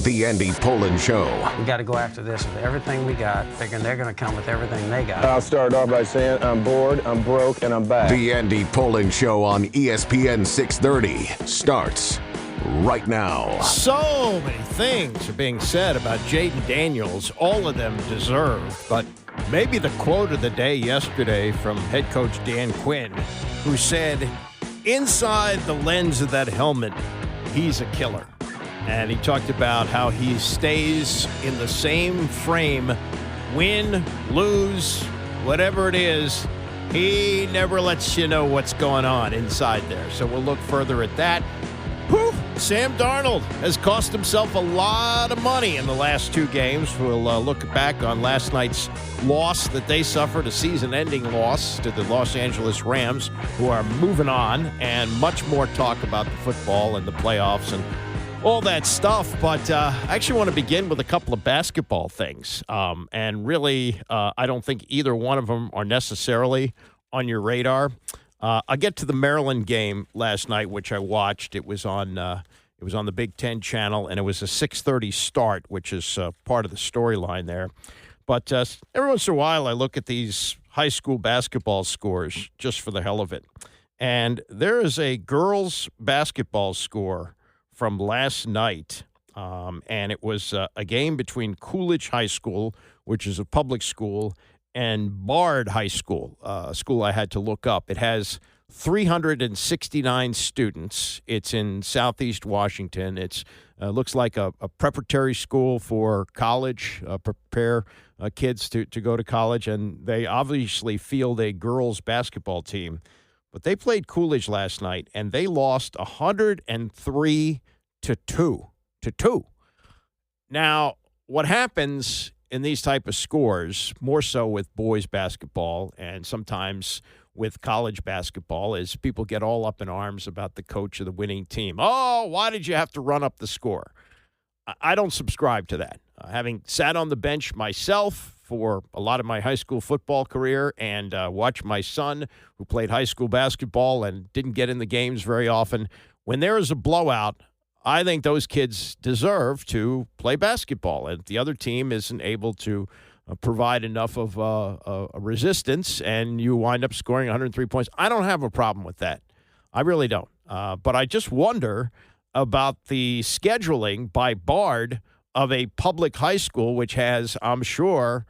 The Andy Pollin Show. We got to go after this with everything we got, thinking they're going to come with everything they got. I'll start off by saying I'm bored, I'm broke, and I'm back. The Andy Pollin Show on ESPN 630 starts right now. So many things are being said about Jayden Daniels, all of them deserved, but maybe the quote of the day yesterday from head coach Dan Quinn, who said, inside the lens of that helmet, he's a killer. And he talked about how he stays in the same frame, win, lose, whatever it is. He never lets you know what's going on inside there. So we'll look further at that. Whew. Sam Darnold has cost himself a lot of money in the last two games. We'll look back on last night's loss that they suffered, a season-ending loss to the Los Angeles Rams, who are moving on, and much more talk about the football and the playoffs and all that stuff. But I actually want to begin with a couple of basketball things. And really, I don't think either one of them are necessarily on your radar. I'll get to the Maryland game last night, which I watched. It was on the Big Ten channel, and it was a 6:30 start, which is part of the storyline there. But every once in a while, I look at these high school basketball scores just for the hell of it. And there is a girls' basketball score from last night, and it was a game between Coolidge High School, which is a public school, and Bard High School, a school I had to look up. It has 369 students. It's in Southeast Washington. It looks like a preparatory school for college, prepare kids to go to college, and they obviously field a girls' basketball team. But they played Coolidge last night, and they lost 103 to 2. Now, what happens in these type of scores, more so with boys basketball and sometimes with college basketball, is people get all up in arms about the coach of the winning team. Oh, why did you have to run up the score? I don't subscribe to that. Having sat on the bench myself for a lot of my high school football career and watched my son, who played high school basketball and didn't get in the games very often, when there is a blowout, I think those kids deserve to play basketball. And if the other team isn't able to provide enough of a resistance and you wind up scoring 103 points, I don't have a problem with that. I really don't. But I just wonder about the scheduling by Bard of a public high school, which has, I'm sure,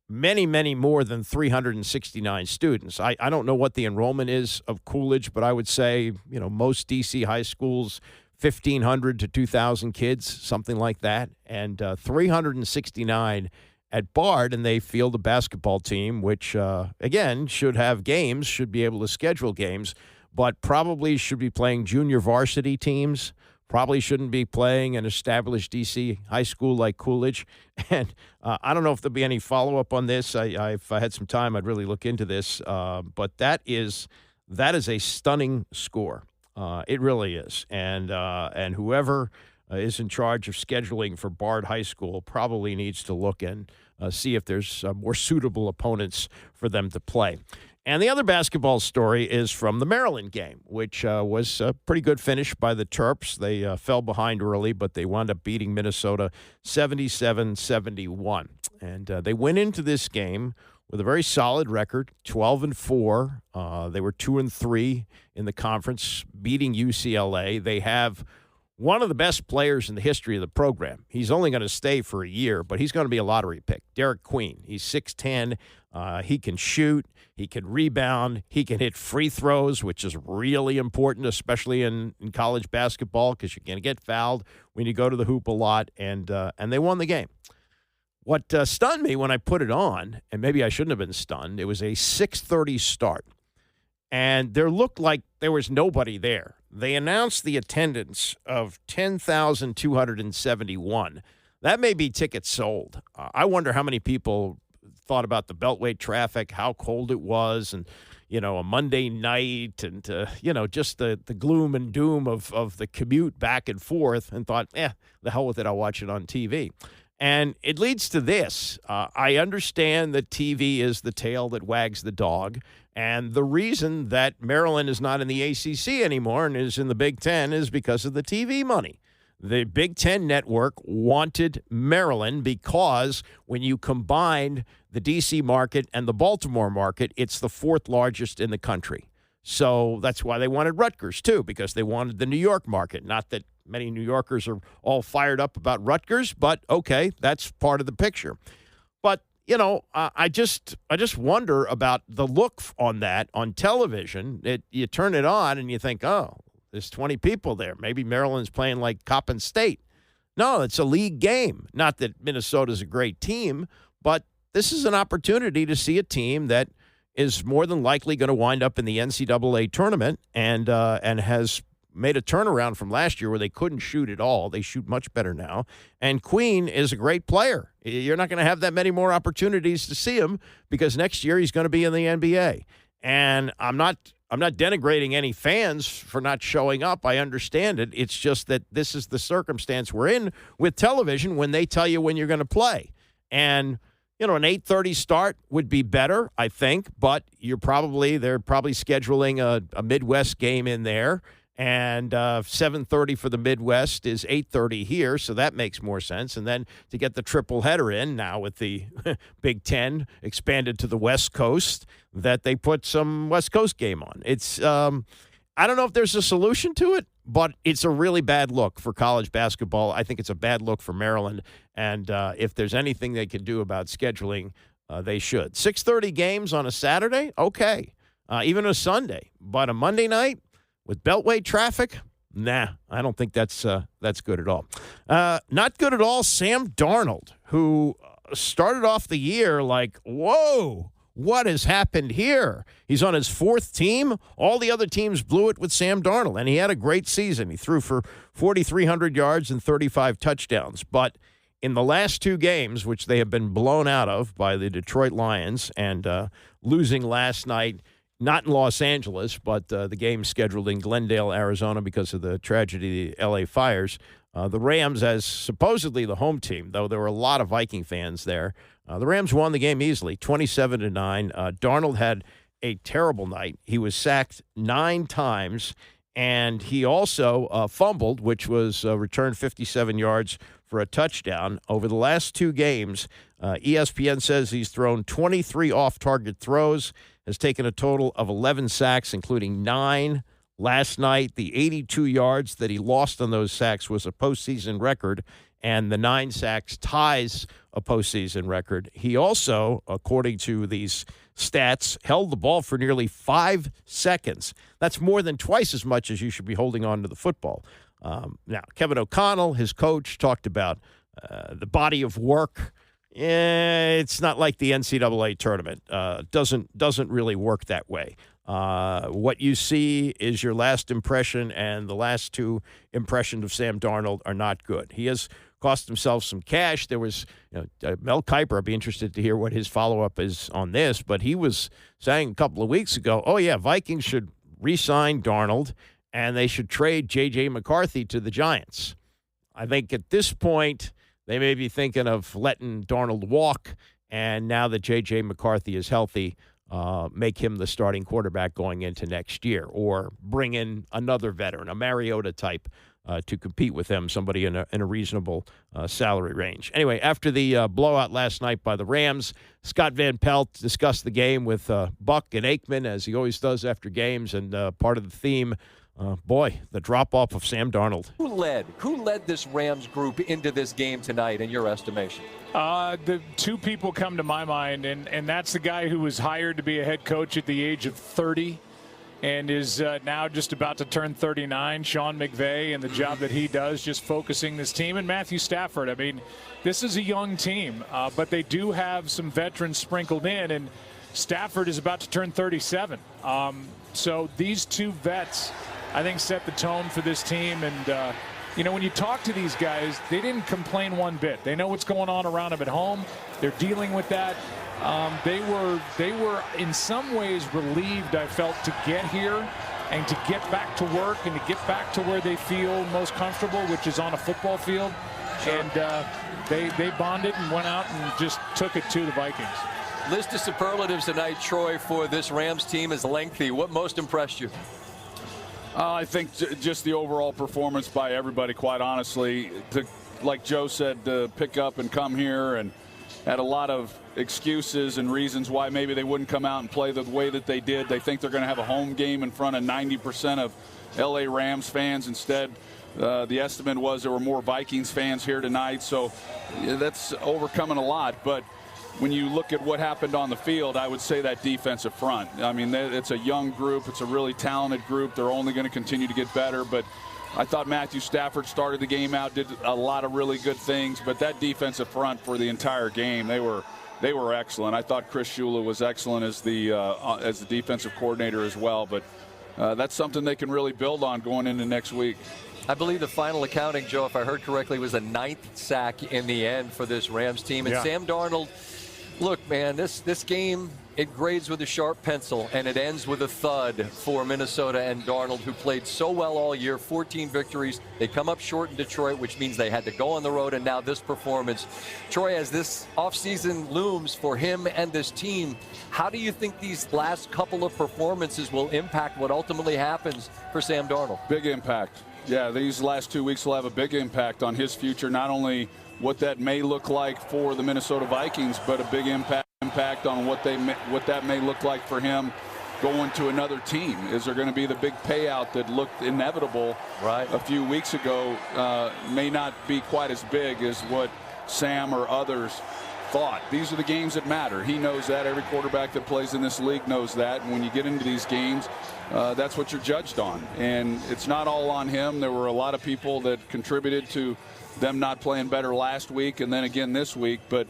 many, many more than 369 students. I don't know what the enrollment is of Coolidge, but I would say, most D.C. high schools, 1,500 to 2,000 kids, something like that, and 369 at Bard, and they field a basketball team, which, again, should have games, should be able to schedule games, but probably should be playing junior varsity teams, probably shouldn't be playing an established D.C. high school like Coolidge. And I don't know if there'll be any follow-up on this. If I had some time, I'd really look into this. But that is a stunning score. It really is. And whoever is in charge of scheduling for Bard High School probably needs to look and see if there's more suitable opponents for them to play. And the other basketball story is from the Maryland game, which was a pretty good finish by the Terps. They fell behind early, but they wound up beating Minnesota 77-71. And they went into this game with a very solid record, 12-4. They were 2-3 in the conference, beating UCLA. They have one of the best players in the history of the program. He's only going to stay for a year, but he's going to be a lottery pick. Derek Quinn. He's 6'10". He can shoot. He can rebound. He can hit free throws, which is really important, especially in college basketball, because you're going to get fouled when you go to the hoop a lot. And they won the game. What stunned me when I put it on, and maybe I shouldn't have been stunned, it was a 6:30 start. And there looked like there was nobody there. They announced the attendance of 10,271. That may be tickets sold. I wonder how many people thought about the Beltway traffic, how cold it was, and, a Monday night, and, just the gloom and doom of the commute back and forth, and thought, the hell with it, I'll watch it on TV. And it leads to this. I understand that TV is the tail that wags the dog. And the reason that Maryland is not in the ACC anymore and is in the Big Ten is because of the TV money. The Big Ten Network wanted Maryland because when you combine the D.C. market and the Baltimore market, it's the fourth largest in the country. So that's why they wanted Rutgers, too, because they wanted the New York market. Not that many New Yorkers are all fired up about Rutgers, but okay, that's part of the picture. But, you know, I just wonder about the look on that on television. You turn it on and you think, oh, there's 20 people there. Maybe Maryland's playing like Coppin State. No, it's a league game. Not that Minnesota's a great team, but this is an opportunity to see a team that is more than likely going to wind up in the NCAA tournament and has made a turnaround from last year where they couldn't shoot at all. They shoot much better now. And Quinn is a great player. You're not going to have that many more opportunities to see him because next year he's going to be in the NBA. And I'm not denigrating any fans for not showing up. I understand it. It's just that this is the circumstance we're in with television when they tell you when you're going to play. And, you know, an 8:30 start would be better, I think, but they're probably scheduling a Midwest game in there. And 7:30 for the Midwest is 8:30 here, so that makes more sense. And then to get the triple header in now with the Big Ten expanded to the West Coast, that they put some West Coast game on. It's I don't know if there's a solution to it, but it's a really bad look for college basketball. I think it's a bad look for Maryland. And if there's anything they can do about scheduling, they should. 6:30 games on a Saturday, okay, even a Sunday, but a Monday night. With Beltway traffic, nah, I don't think that's good at all. Not good at all, Sam Darnold, who started off the year like, whoa, what has happened here? He's on his fourth team. All the other teams blew it with Sam Darnold, and he had a great season. He threw for 4,300 yards and 35 touchdowns. But in the last two games, which they have been blown out of by the Detroit Lions and losing last night, not in Los Angeles, but the game scheduled in Glendale, Arizona because of the tragedy of the L.A. fires. The Rams, as supposedly the home team, though there were a lot of Viking fans there, the Rams won the game easily, 27-9. Darnold had a terrible night. He was sacked 9 times, and he also fumbled, which was returned 57 yards for a touchdown. Over the last 2 games, ESPN says he's thrown 23 off-target throws, has taken a total of 11 sacks, including 9 last night. The 82 yards that he lost on those sacks was a postseason record, and the 9 sacks ties a postseason record. He also, according to these stats, held the ball for nearly 5 seconds. That's more than twice as much as you should be holding on to the football. Now, Kevin O'Connell, his coach, talked about the body of work. It's not like the NCAA tournament. Doesn't really work that way. What you see is your last impression, and the last 2 impressions of Sam Darnold are not good. He has cost himself some cash. There was Mel Kiper. I'd be interested to hear what his follow-up is on this, but he was saying a couple of weeks ago, oh, yeah, Vikings should re-sign Darnold, and they should trade J.J. McCarthy to the Giants. I think at this point, they may be thinking of letting Darnold walk, and now that J.J. McCarthy is healthy, make him the starting quarterback going into next year, or bring in another veteran, a Mariota type, to compete with them, somebody in a reasonable salary range. Anyway, after the blowout last night by the Rams, Scott Van Pelt discussed the game with Buck and Aikman, as he always does after games, and part of the theme, the drop-off of Sam Darnold. Who led this Rams group into this game tonight, in your estimation? The 2 people come to my mind, and that's the guy who was hired to be a head coach at the age of 30 and is now just about to turn 39, Sean McVay, and the job that he does just focusing this team, and Matthew Stafford. I mean, this is a young team, but they do have some veterans sprinkled in, and Stafford is about to turn 37. So these 2 vets, I think, set the tone for this team. And, when you talk to these guys, they didn't complain one bit. They know what's going on around them at home. They're dealing with that. They were in some ways relieved, I felt, to get here and to get back to work and to get back to where they feel most comfortable, which is on a football field. Sure. And they bonded and went out and just took it to the Vikings. List of superlatives tonight, Troy, for this Rams team is lengthy. What most impressed you? I think just the overall performance by everybody, quite honestly, like Joe said, to pick up and come here and had a lot of excuses and reasons why maybe they wouldn't come out and play the way that they did. They think they're going to have a home game in front of 90% of L.A. Rams fans. Instead, the estimate was there were more Vikings fans here tonight. So that's overcoming a lot. But when you look at what happened on the field, I would say that defensive front. I mean, it's a young group. It's a really talented group. They're only going to continue to get better. But I thought Matthew Stafford started the game out, did a lot of really good things. But that defensive front for the entire game, they were excellent. I thought Chris Shula was excellent as the defensive coordinator as well. But that's something they can really build on going into next week. I believe the final accounting, Joe, if I heard correctly, was a 9th sack in the end for this Rams team. And Sam Darnold, look, man, this game, it grades with a sharp pencil, and it ends with a thud for Minnesota and Darnold, who played so well all year, 14 victories. They come up short in Detroit, which means they had to go on the road, and now this performance. Troy, as this offseason looms for him and this team, how do you think these last couple of performances will impact what ultimately happens for Sam Darnold? Big impact. Yeah, these last 2 weeks will have a big impact on his future, not only what that may look like for the Minnesota Vikings, but a big impact on what that may look like for him going to another team. Is there going to be the big payout that looked inevitable a few weeks ago? May not be quite as big as what Sam or others thought. These are the games that matter. He knows that. Every quarterback that plays in this league knows that. And when you get into these games, that's what you're judged on. And it's not all on him. There were a lot of people that contributed to them not playing better last week and then again this week. But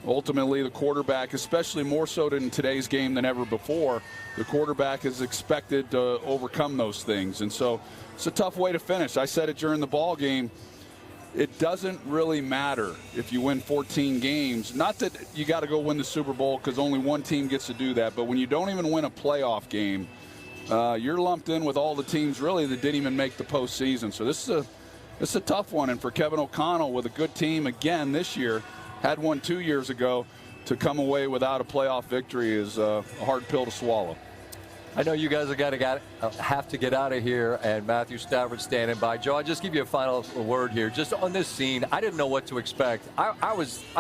ultimately, the quarterback, especially more so in today's game than ever before, the quarterback is expected to overcome those things. And so it's a tough way to finish. I said it during the ball game. It doesn't really matter if you win 14 games. Not that you got to go win the Super Bowl, because only one team gets to do that. But when you don't even win a playoff game, you're lumped in with all the teams really that didn't even make the postseason. So this is a tough one. And for Kevin O'Connell, with a good team again this year, had one 2 years ago, to come away without a playoff victory is a hard pill to swallow. I know you guys have to get out of here, and Matthew Stafford standing by. Joe, I'll just give you a final word here. Just on this scene, I didn't know what to expect. I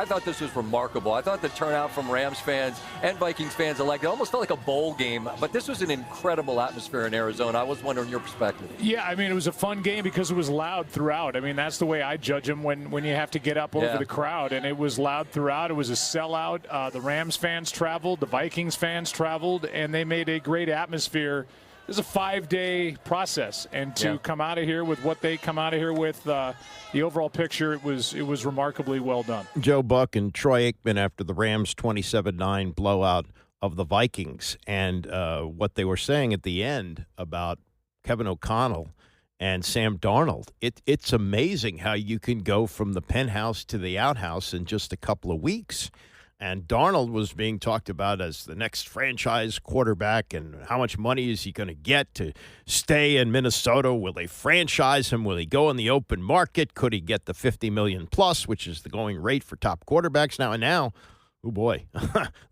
thought this was remarkable. I thought the turnout from Rams fans and Vikings fans alike, it almost felt like a bowl game. But this was an incredible atmosphere in Arizona. I was wondering your perspective. Yeah, I mean, it was a fun game because it was loud throughout. I mean, that's the way I judge them when you have to get up over the crowd. And it was loud throughout. It was a sellout. The Rams fans traveled. The Vikings fans traveled. And they made a great atmosphere. This is a 5-day process, and to come out of here with what they come out of here with, the overall picture, it was remarkably well done. Joe Buck and Troy Aikman after the Rams 27-9 blowout of the Vikings, and what they were saying at the end about Kevin O'Connell and Sam Darnold. It's amazing how you can go from the penthouse to the outhouse in just a couple of weeks. And Darnold was being talked about as the next franchise quarterback, and how much money is he going to get to stay in Minnesota? Will they franchise him? Will he go in the open market? Could he get the $50 million plus, which is the going rate for top quarterbacks now? Oh, boy,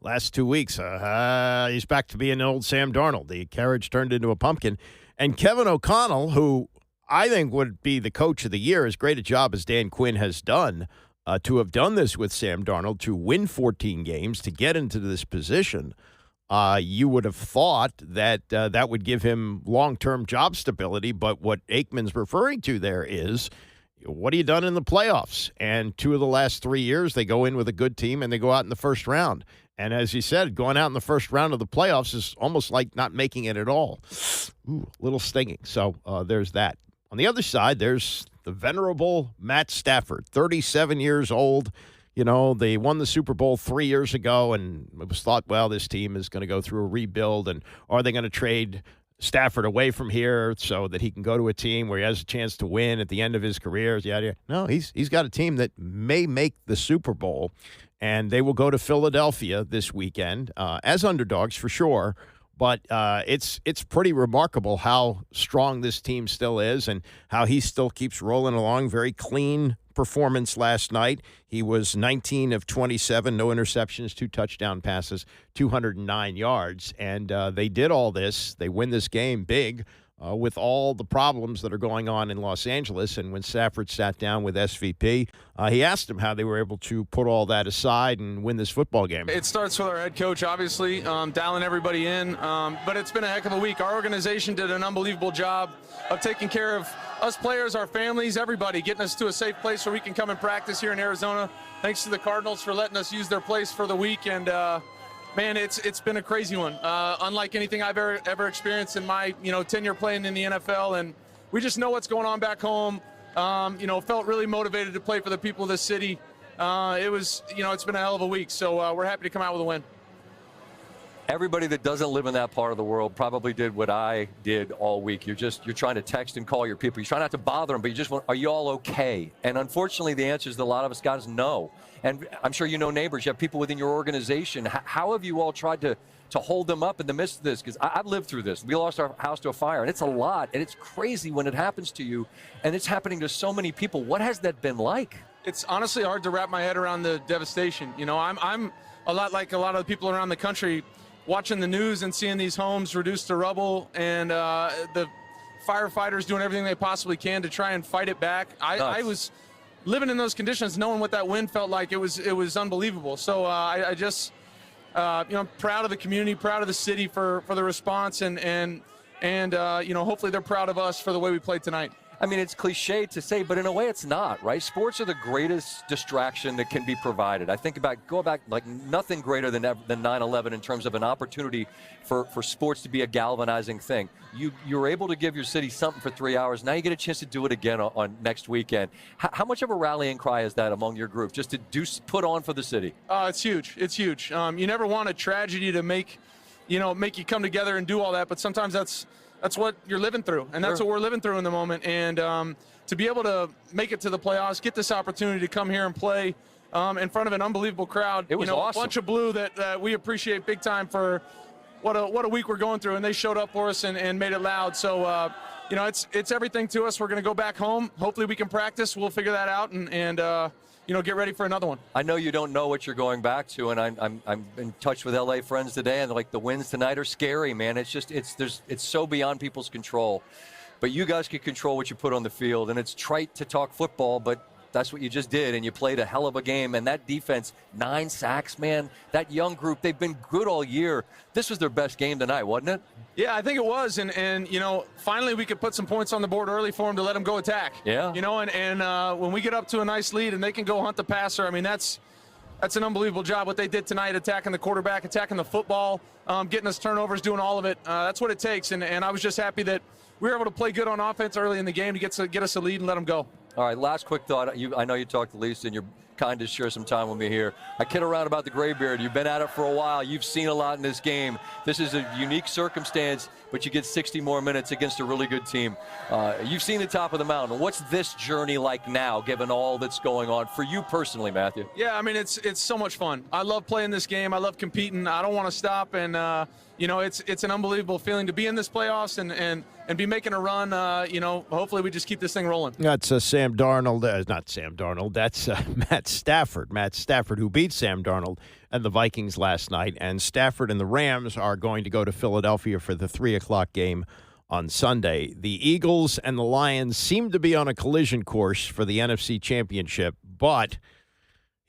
last 2 weeks, he's back to being old Sam Darnold. The carriage turned into a pumpkin. And Kevin O'Connell, who I think would be the coach of the year, as great a job as Dan Quinn has done, to have done this with Sam Darnold, to win 14 games, to get into this position, you would have thought that that would give him long-term job stability. But what Aikman's referring to there is, what have you done in the playoffs? And 2 of the last 3 years, they go in with a good team and they go out in the first round. And as you said, going out in the first round of the playoffs is almost like not making it at all. Ooh, a little stinging. So there's that. On the other side, there's the venerable Matt Stafford, 37 years old. You know, they won the Super Bowl 3 years ago, and it was thought, well, this team is going to go through a rebuild, and are they going to trade Stafford away from here so that he can go to a team where he has a chance to win at the end of his career? Yeah. No, he's got a team that may make the Super Bowl, and they will go to Philadelphia this weekend as underdogs for sure. But it's pretty remarkable how strong this team still is and how he still keeps rolling along. Very clean performance last night. He was 19 of 27, no interceptions, 2 touchdown passes, 209 yards. And they did all this. They win this game big with all the problems that are going on in Los Angeles. And when Stafford sat down with SVP, he asked him how they were able to put all that aside and win this football game. It starts with our head coach, obviously, dialing everybody in. But it's been a heck of a week. Our organization did an unbelievable job of taking care of us players, our families, everybody, getting us to a safe place where we can come and practice here in Arizona. Thanks to the Cardinals for letting us use their place for the week. And man, it's been a crazy one, unlike anything I've ever experienced in my tenure playing in the NFL. And we just know what's going on back home. Felt really motivated to play for the people of this city. It's been a hell of a week, so we're happy to come out with a win. Everybody that doesn't live in that part of the world probably did what I did all week. You're trying to text and call your people. You try not to bother them, but you just want, are you all okay? And unfortunately, the answer is that a lot of us got is no. And I'm sure you know neighbors. You have people within your organization. How have you all tried to hold them up in the midst of this? Because I've lived through this. We lost our house to a fire, and it's a lot, and it's crazy when it happens to you, and it's happening to so many people. What has that been like? It's honestly hard to wrap my head around the devastation. I'm a lot like a lot of the people around the country, watching the news and seeing these homes reduced to rubble, and the firefighters doing everything they possibly can to try and fight it back. I was living in those conditions, knowing what that wind felt like. It was unbelievable. So I'm proud of the community, proud of the city for the response, and hopefully they're proud of us for the way we played tonight. I mean, it's cliche to say, but in a way it's not, right? Sports are the greatest distraction that can be provided. I think go back, like nothing greater than 9/11 in terms of an opportunity for sports to be a galvanizing thing. You're able to give your city something for 3 hours. Now you get a chance to do it again on next weekend. How much of a rallying cry is that among your group, just to put on for the city? It's huge. It's huge. You never want a tragedy to make you come together and do all that, but sometimes that's what you're living through, and that's what we're living through in the moment. And to be able to make it to the playoffs, get this opportunity to come here and play in front of an unbelievable crowd. It was awesome. A bunch of blue that we appreciate big time for what a week we're going through, and they showed up for us and made it loud. So it's everything to us. We're going to go back home. Hopefully we can practice. We'll figure that out and get ready for another one. I know you don't know what you're going back to, and I'm in touch with LA friends today, and like the wins tonight are scary, man. It's so beyond people's control. But you guys can control what you put on the field, and it's trite to talk football, but that's what you just did, and you played a hell of a game. And that defense, 9 sacks, man. That young group, they've been good all year. This was their best game tonight, wasn't it? Yeah, I think it was. And finally we could put some points on the board early for them to let them go attack. Yeah. And when we get up to a nice lead and they can go hunt the passer, I mean, that's an unbelievable job what they did tonight, attacking the quarterback, attacking the football, getting us turnovers, doing all of it. That's what it takes. And I was just happy that we were able to play good on offense early in the game to get us a lead and let them go. All right, last quick thought. I know you talked the least, and you're kind to share some time with me here. I kid around about the gray beard. You've been at it for a while. You've seen a lot in this game. This is a unique circumstance, but you get 60 more minutes against a really good team. You've seen the top of the mountain. What's this journey like now, given all that's going on for you personally, Matthew? Yeah, I mean, it's so much fun. I love playing this game. I love competing. I don't want to stop, and it's an unbelievable feeling to be in this playoffs and be making a run. Hopefully we just keep this thing rolling. That's Sam Darnold. Not Sam Darnold. That's Matt Stafford. Matt Stafford, who beat Sam Darnold and the Vikings last night. And Stafford and the Rams are going to go to Philadelphia for the 3 o'clock game on Sunday. The Eagles and the Lions seem to be on a collision course for the NFC Championship, but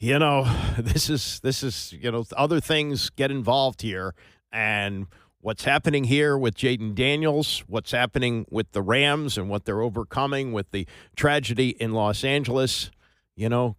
this is other things get involved here. And what's happening here with Jayden Daniels, what's happening with the Rams and what they're overcoming with the tragedy in Los Angeles,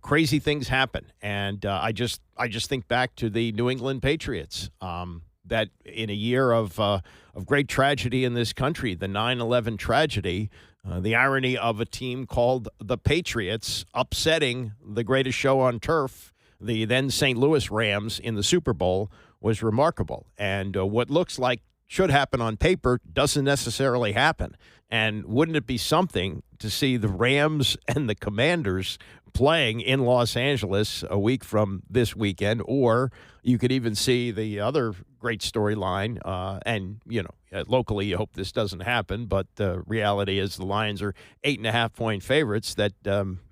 crazy things happen. And I just think back to the New England Patriots, that in a year of great tragedy in this country, the 9/11 tragedy, the irony of a team called the Patriots upsetting the greatest show on turf, the then St. Louis Rams in the Super Bowl, was remarkable. And what looks like should happen on paper doesn't necessarily happen. And wouldn't it be something to see the Rams and the Commanders playing in Los Angeles a week from this weekend? Or you could even see the other great storyline. Locally, you hope this doesn't happen. But the reality is the Lions are 8.5-point favorites, that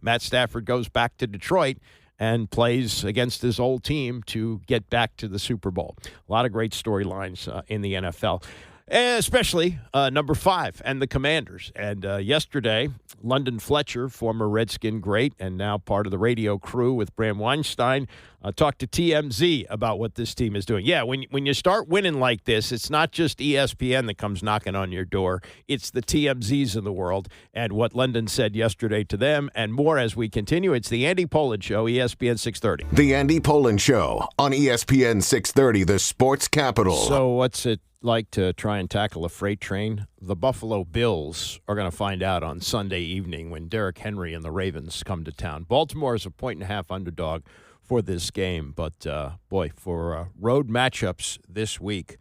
Matt Stafford goes back to Detroit and plays against his old team to get back to the Super Bowl. A lot of great storylines in the NFL. Especially number 5 and the Commanders. And yesterday, London Fletcher, former Redskin great and now part of the radio crew with Bram Weinstein, talked to TMZ about what this team is doing. Yeah, when you start winning like this, it's not just ESPN that comes knocking on your door. It's the TMZs in the world. And what London said yesterday to them and more as we continue. It's the Andy Pollin Show, ESPN 630. The Andy Pollin Show on ESPN 630, the sports capital. So what's it like to try and tackle a freight train? The Buffalo Bills are going to find out on Sunday evening when Derrick Henry and the Ravens come to town. Baltimore is a 1.5-point underdog for this game, but boy, for road matchups this week,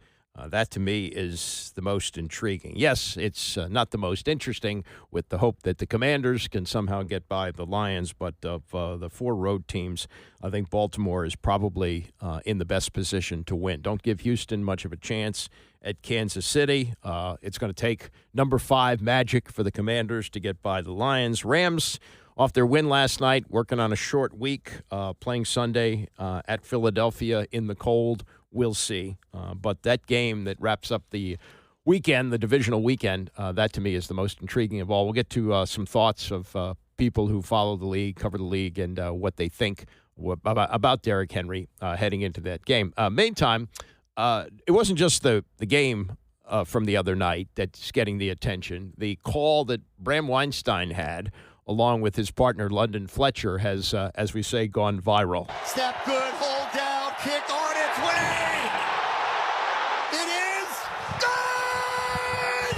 that to me is the most intriguing. Yes, it's not the most interesting with the hope that the Commanders can somehow get by the Lions, but of the 4 road teams, I think Baltimore is probably in the best position to win. Don't give Houston much of a chance at Kansas City. It's going to take number 5 magic for the Commanders to get by the Lions. Rams, off their win last night, working on a short week, playing Sunday at Philadelphia in the cold. We'll see. But that game that wraps up the weekend, the divisional weekend, that to me is the most intriguing of all. We'll get to some thoughts of people who follow the league, cover the league, and what they think about Derrick Henry heading into that game. Meantime, it wasn't just the game from the other night that's getting the attention. The call that Bram Weinstein had, along with his partner London Fletcher, has, as we say, gone viral. Step good, hold down, kick on its way. It is good!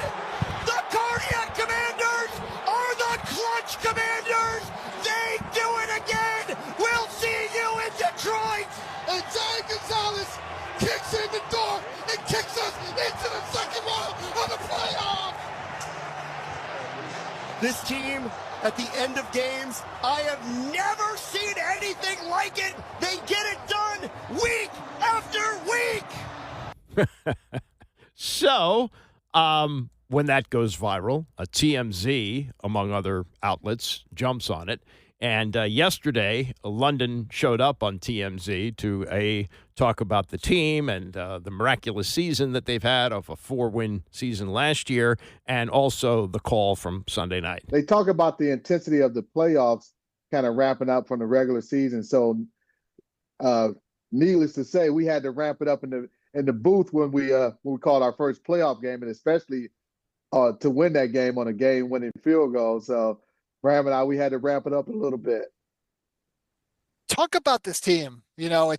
The Cardiac Commanders are the Clutch Commanders. They do it again. We'll see you in Detroit. And Jay Gonzalez kicks in the door and kicks us into the second round of the playoff. This team, at the end of games, I have never seen anything like it. They get it done week after week. So, when that goes viral, a TMZ, among other outlets, jumps on it. And yesterday, London showed up on TMZ to talk about the team and the miraculous season that they've had of a 4-win season last year, and also the call from Sunday night. They talk about the intensity of the playoffs kind of ramping up from the regular season. So, needless to say, we had to ramp it up in the booth when we called our first playoff game, and especially to win that game on a game-winning field goal. So, Bram and we had to ramp it up a little bit. Talk about this team. You know,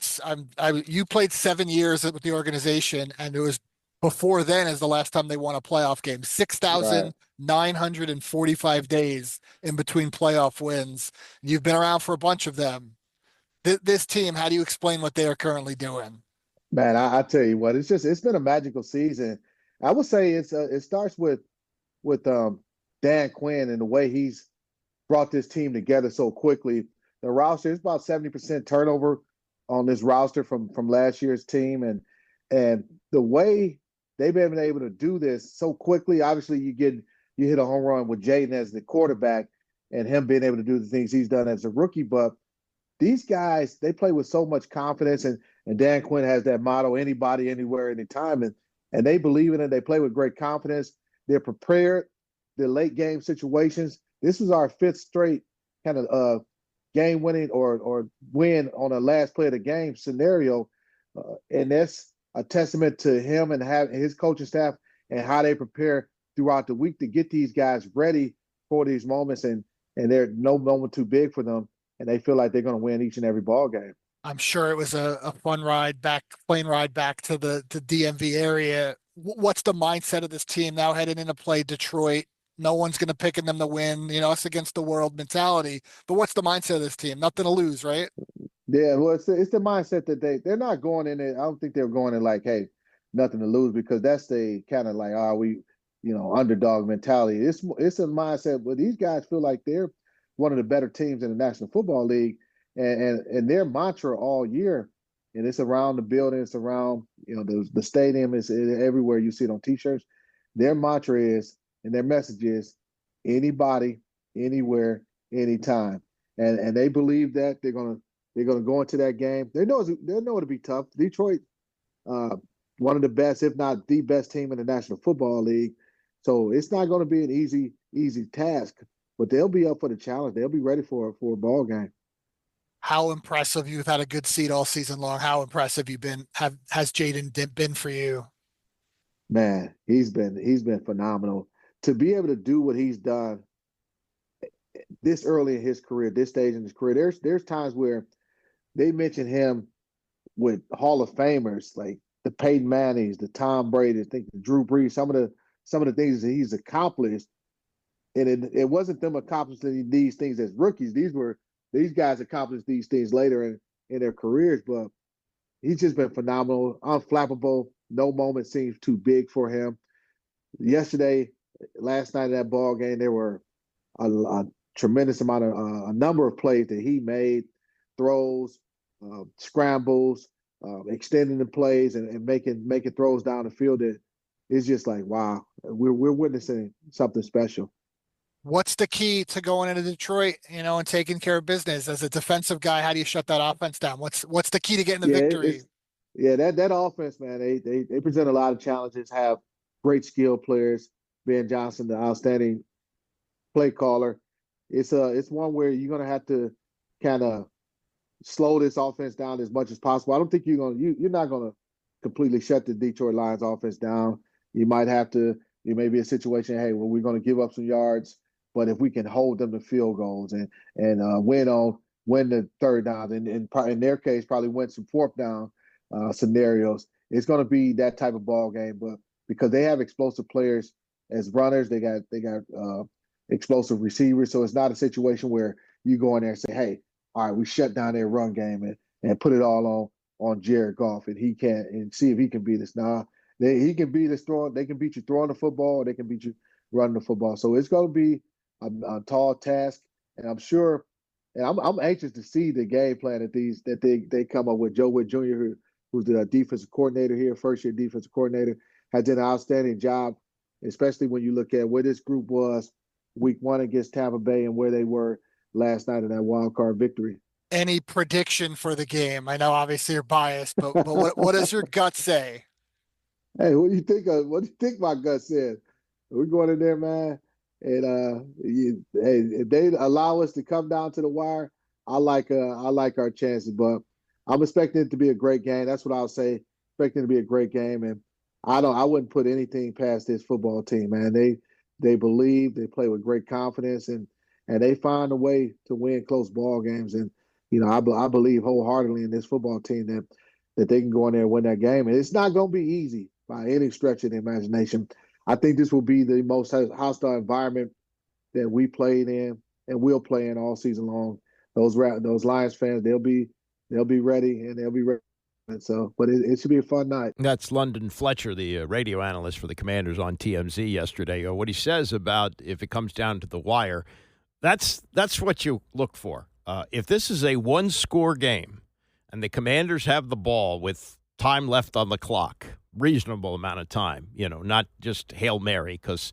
you played 7 years with the organization, and it was before then is the last time they won a playoff game. 6,945 days in between playoff wins. You've been around for a bunch of them. This team, how do you explain what they are currently doing? Man, I tell you what, it's been a magical season. I would say it starts with Dan Quinn and the way he's brought this team together so quickly. The roster is about 70% turnover on this roster from last year's team, and the way they've been able to do this so quickly. Obviously, you hit a home run with Jayden as the quarterback, and him being able to do the things he's done as a rookie. But these guys, they play with so much confidence, and Dan Quinn has that motto: anybody, anywhere, anytime, and they believe in it. They play with great confidence. They're prepared. The late game situations. This is our 5th straight kind of game winning or win on a last play of the game scenario. And that's a testament to him and his coaching staff and how they prepare throughout the week to get these guys ready for these moments. And there's no moment too big for them. And they feel like they're going to win each and every ball game. I'm sure it was a fun plane ride back to the DMV area. What's the mindset of this team now heading into play Detroit? No one's going to pick them to win, us against the world mentality. But what's the mindset of this team? Nothing to lose, right? Yeah, well, it's the mindset that they're not going in it. I don't think they're going in like, hey, nothing to lose, because that's the kind of like, underdog mentality. It's a mindset where these guys feel like they're one of the better teams in the National Football League, and their mantra all year, and it's around the building, it's around the stadium, is everywhere you see it on T-shirts. Their mantra is, and their message is, anybody, anywhere, anytime. And they believe that they're gonna go into that game. They know it'll be tough. Detroit one of the best, if not the best team in the National Football League. So it's not going to be an easy task, but they'll be up for the challenge. They'll be ready for a ball game. How impressive. You've had a good seat all season long. How impressive has Jayden been for you? Man, he's been phenomenal. To be able to do what he's done this early in his career, this stage in his career, there's times where they mention him with Hall of Famers like the Peyton Mannings, the Tom Brady, I think the Drew Brees, some of the things that he's accomplished. And it wasn't them accomplishing these things as rookies. These guys accomplished these things later in their careers, but he's just been phenomenal, unflappable. No moment seems too big for him. Last night in that ball game, there were a tremendous amount of a number of plays that he made, throws, scrambles, extending the plays and making throws down the field. That it's just like, wow, we're witnessing something special. What's the key to going into Detroit, and taking care of business as a defensive guy? How do you shut that offense down? What's the key to getting the victory? That offense, man, they present a lot of challenges, have great skilled players. Ben Johnson, the outstanding play caller. It's one where you're gonna have to kind of slow this offense down as much as possible. I don't think you're not gonna completely shut the Detroit Lions offense down. You might have to. It may be a situation, hey, well, we're going to give up some yards, but if we can hold them to field goals and win the third down, and in their case, probably win some fourth down scenarios, it's going to be that type of ball game. But because they have explosive players as runners, they got explosive receivers, so it's not a situation where you go in there and say, hey, all right, we shut down their run game and put it all on Jared Goff, and he can't, and see if he can beat us. Nah. He can beat us throwing. They can beat you throwing the football, or they can beat you running the football. So it's going to be a tall task, and I'm sure. And I'm anxious to see the game plan that they come up with. Joe Witt Jr., who's the defensive coordinator here, first-year defensive coordinator, has done an outstanding job, especially when you look at where this group was week 1 against Tampa Bay and where they were last night in that wild card victory. Any prediction for the game? I know obviously you're biased, but what does your gut say? Hey, what do you think my gut said? We're going in there, man. And if they allow us to come down to the wire, I like our chances. But I'm expecting it to be a great game. That's what I'll say. Expecting it to be a great game, and I wouldn't put anything past this football team, man. They believe, they play with great confidence, and they find a way to win close ball games. And I believe wholeheartedly in this football team that they can go in there and win that game. And it's not going to be easy by any stretch of the imagination. I think this will be the most hostile environment that we played in and will play in all season long. Those Lions fans, they'll be ready, and they'll be ready. And so, but it should be a fun night. That's London Fletcher, the radio analyst for the Commanders on TMZ yesterday. What he says about if it comes down to the wire, that's what you look for. If this is a one-score game and the Commanders have the ball with time left on the clock, reasonable amount of time, not just Hail Mary, because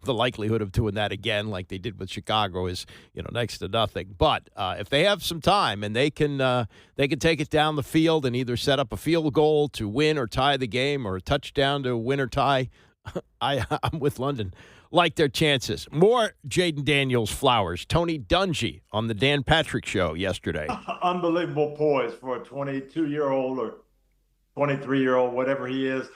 the likelihood of doing that again like they did with Chicago is, next to nothing. But if they have some time and they can take it down the field and either set up a field goal to win or tie the game or a touchdown to win or tie, I'm with London. Like their chances. More Jayden Daniels flowers. Tony Dungy on the Dan Patrick Show yesterday. Unbelievable poise for a 22-year-old or 23-year-old, whatever he is,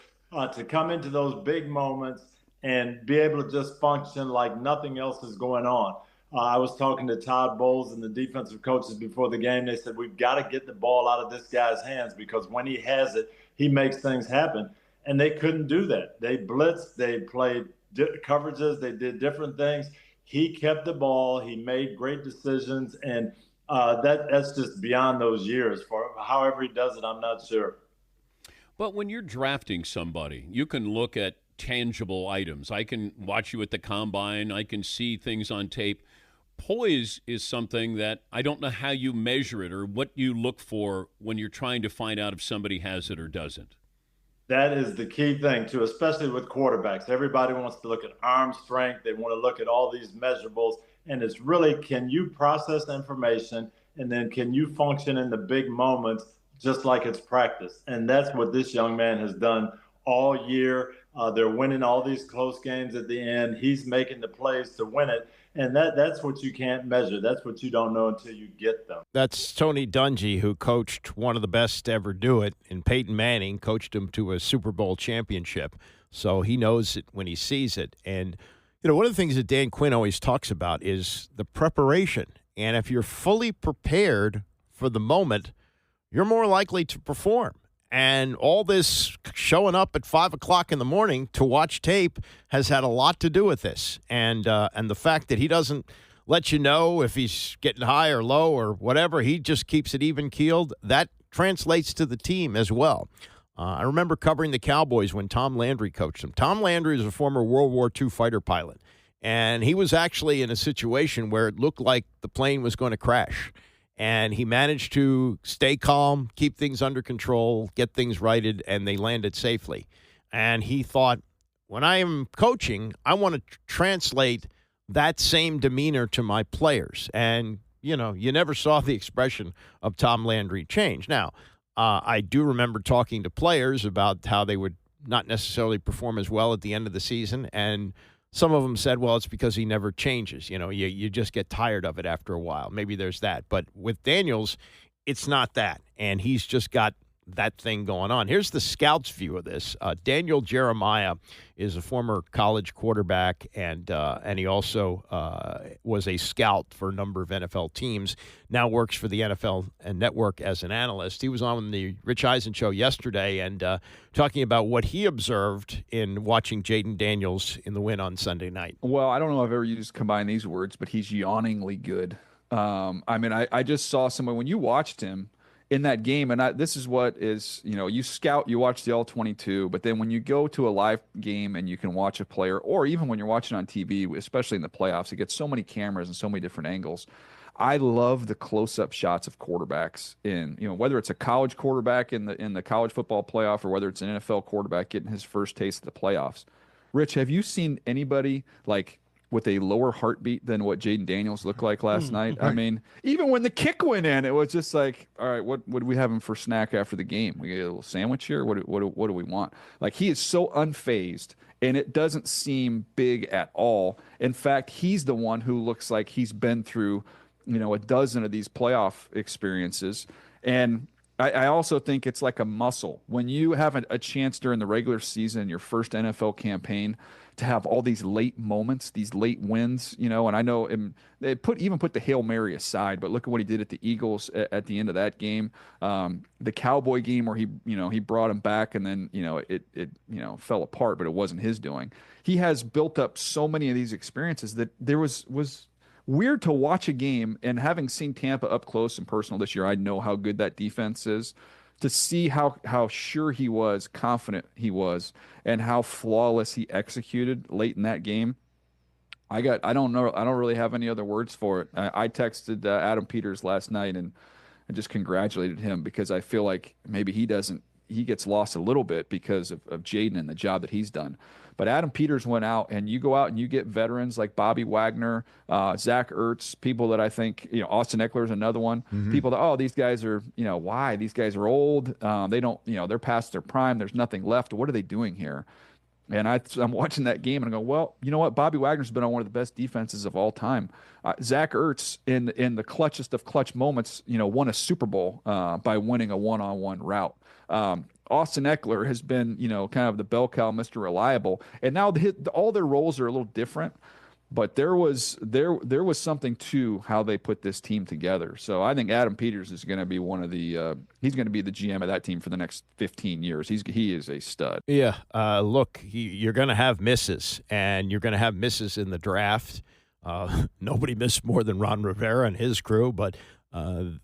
to come into those big moments and be able to just function like nothing else is going on. I was talking to Todd Bowles and the defensive coaches before the game. They said, we've got to get the ball out of this guy's hands because when he has it, he makes things happen. And they couldn't do that. They blitzed, they played coverages, they did different things. He kept the ball, he made great decisions, and that's just beyond those years. For however he does it, I'm not sure. But when you're drafting somebody, you can look at tangible items. I can watch you at the combine. I can see things on tape. Poise is something that I don't know how you measure it or what you look for when you're trying to find out if somebody has it or doesn't. That is the key thing, too, especially with quarterbacks. Everybody wants to look at arm strength. They want to look at all these measurables. And it's really, can you process information, and then can you function in the big moments just like it's practice? And that's what this young man has done all year. They're winning all these close games at the end. He's making the plays to win it. And that's what you can't measure. That's what you don't know until you get them. That's Tony Dungy, who coached one of the best to ever do it, and Peyton Manning coached him to a Super Bowl championship. So he knows it when he sees it. And, one of the things that Dan Quinn always talks about is the preparation. And if you're fully prepared for the moment, you're more likely to perform. And all this showing up at 5 o'clock in the morning to watch tape has had a lot to do with this. And the fact that he doesn't let you know if he's getting high or low or whatever, he just keeps it even-keeled, that translates to the team as well. I remember covering the Cowboys when Tom Landry coached them. Tom Landry is a former World War II fighter pilot, and he was actually in a situation where it looked like the plane was going to crash. And he managed to stay calm, keep things under control, get things righted, and they landed safely. And he thought, when I am coaching, I want to translate that same demeanor to my players. And, you never saw the expression of Tom Landry change. Now, I do remember talking to players about how they would not necessarily perform as well at the end of the season, and some of them said, well, it's because he never changes. You just get tired of it after a while. Maybe there's that. But with Daniels, it's not that. And he's just got that thing going on. Here's the scouts' view of this. Daniel Jeremiah is a former college quarterback, and he also was a scout for a number of NFL teams, now works for the NFL Network as an analyst. He was on the Rich Eisen show yesterday and talking about what he observed in watching Jayden Daniels in the win on Sunday night. Well, I don't know if I've ever used combine these words, but he's yawningly good. I just saw someone, when you watched him in that game, and this is what is, you scout, you watch the All-22, but then when you go to a live game and you can watch a player, or even when you're watching on TV, especially in the playoffs, it gets so many cameras and so many different angles. I love the close-up shots of quarterbacks in, whether it's a college quarterback in the college football playoff or whether it's an NFL quarterback getting his first taste of the playoffs. Rich, have you seen anybody with a lower heartbeat than what Jayden Daniels looked like last night? I mean, even when the kick went in, it was just like, all right, what do we have him for snack after the game? We get a little sandwich here? What do we want? He is so unfazed, and it doesn't seem big at all. In fact, he's the one who looks like he's been through, a dozen of these playoff experiences. And I also think it's like a muscle. When you have a chance during the regular season, your first NFL campaign, to have all these late moments, these late wins, and I know they put the Hail Mary aside, but look at what he did at the Eagles at the end of that game, the Cowboy game where he brought him back and then it fell apart, but it wasn't his doing. He has built up so many of these experiences that there was weird to watch a game, and having seen Tampa up close and personal this year, I know how good that defense is. To see how sure he was, confident he was, and how flawless he executed late in that game, I don't know. I don't really have any other words for it. I texted Adam Peters last night and I just congratulated him, because I feel like maybe he gets lost a little bit because of Jayden and the job that he's done. But Adam Peters went out, and you go out and you get veterans like Bobby Wagner, Zach Ertz, people that I think, Austin Eckler is another one. Mm-hmm. People that, these guys are, why? These guys are old. They don't, they're past their prime. There's nothing left. What are they doing here? And I'm watching that game and I go, well, you know what? Bobby Wagner's been on one of the best defenses of all time. Zach Ertz, in the clutchest of clutch moments, won a Super Bowl by winning a one-on-one route. Austin Eckler has been, kind of the bell cow, Mr. Reliable. And now all their roles are a little different, but there was something to how they put this team together. So I think Adam Peters is going to be he's going to be the GM of that team for the next 15 years. He is a stud. Yeah. Look, you're going to have misses, and you're going to have misses in the draft. Nobody missed more than Ron Rivera and his crew, but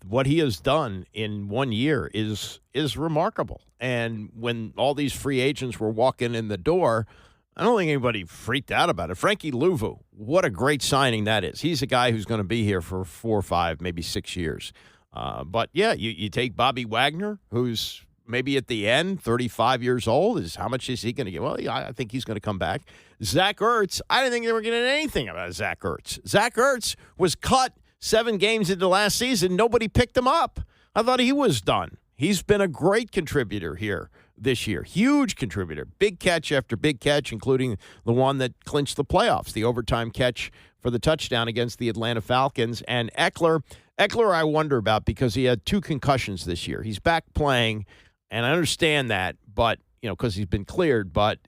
what he has done in 1 year is remarkable. And when all these free agents were walking in the door, I don't think anybody freaked out about it. Frankie Louvu, what a great signing that is. He's a guy who's going to be here for 4 or 5, maybe 6 years. But, yeah, you take Bobby Wagner, who's maybe at the end, 35 years old. How much is he going to get? Well, I think he's going to come back. Zach Ertz, I didn't think they were getting anything about Zach Ertz. Zach Ertz was cut 7 games into last season. Nobody picked him up. I thought he was done. He's been a great contributor here this year. Huge contributor. Big catch after big catch, including the one that clinched the playoffs, the overtime catch for the touchdown against the Atlanta Falcons. And Eckler, I wonder about because he had 2 concussions this year. He's back playing, and I understand that, but, because he's been cleared, but,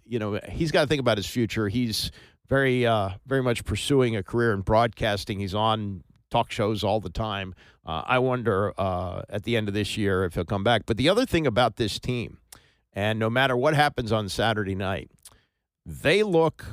he's got to think about his future. He's very much pursuing a career in broadcasting. He's on talk shows all the time. I wonder at the end of this year if he'll come back. But the other thing about this team, and no matter what happens on Saturday night, they look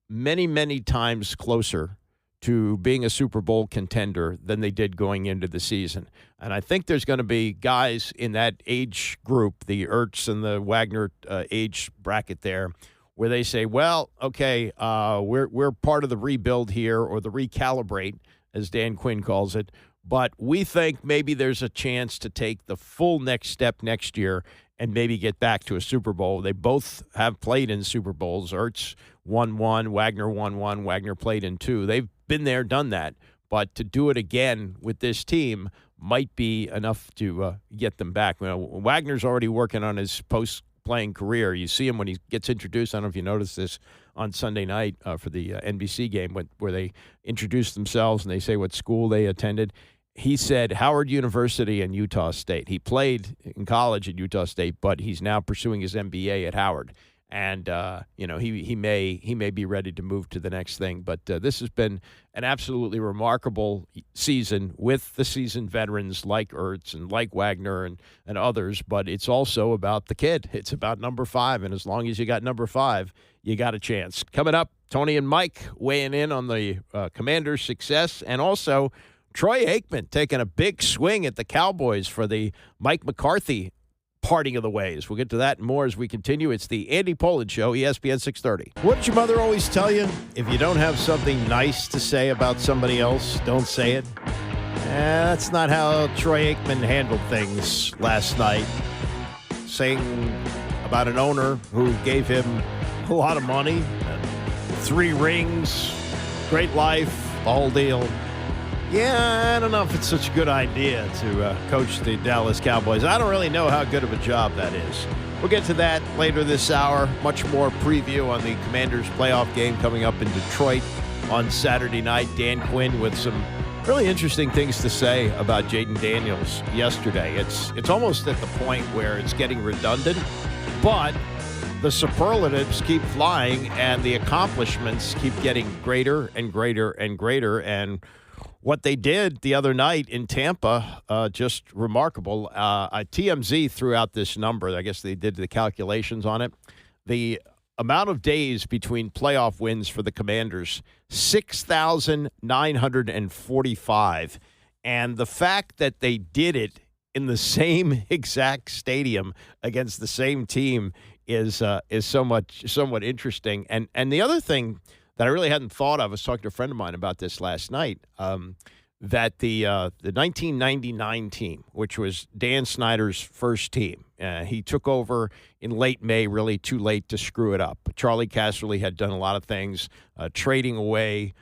many, many times closer to being a Super Bowl contender than they did going into the season. And I think there's going to be guys in that age group, the Ertz and the Wagner age bracket there, where they say, well, okay, we're part of the rebuild here, or the recalibrate, as Dan Quinn calls it, but we think maybe there's a chance to take the full next step next year and maybe get back to a Super Bowl. They both have played in Super Bowls. Ertz won 1, Wagner won 1, Wagner played in 2. They've been there, done that. But to do it again with this team might be enough to get them back. Wagner's already working on his post-playing career. You see him when he gets introduced. I don't know if you noticed this on Sunday night for the NBC game where they introduce themselves and they say what school they attended. He said Howard University and Utah State. He played in college at Utah State, but he's now pursuing his MBA at Howard. And, he may be ready to move to the next thing. But this has been an absolutely remarkable season with the seasoned veterans like Ertz and like Wagner and others. But it's also about the kid. It's about number 5. And as long as you got number 5, you got a chance. Coming up, Tony and Mike weighing in on the Commanders' success, and also Troy Aikman taking a big swing at the Cowboys for the Mike McCarthy parting of the ways. We'll get to that and more as we continue. It's the Andy Pollin Show, ESPN 630. What did your mother always tell you? If you don't have something nice to say about somebody else, don't say it. That's not how Troy Aikman handled things last night. Saying about an owner who gave him a lot of money, 3 rings, great life, the whole deal. Yeah, I don't know if it's such a good idea to coach the Dallas Cowboys. I don't really know how good of a job that is. We'll get to that later this hour. Much more preview on the Commanders playoff game coming up in Detroit on Saturday night. Dan Quinn with some really interesting things to say about Jayden Daniels yesterday. It's almost at the point where it's getting redundant, but the superlatives keep flying and the accomplishments keep getting greater and greater and greater. And what they did the other night in Tampa, just remarkable. TMZ threw out this number. I guess they did the calculations on it. The amount of days between playoff wins for the Commanders, 6,945. And the fact that they did it in the same exact stadium against the same team is somewhat interesting. And the other thing that I really hadn't thought of, I was talking to a friend of mine about this last night, that the 1999 team, which was Dan Snyder's first team, he took over in late May, really too late to screw it up. Charlie Casserly had done a lot of things, trading away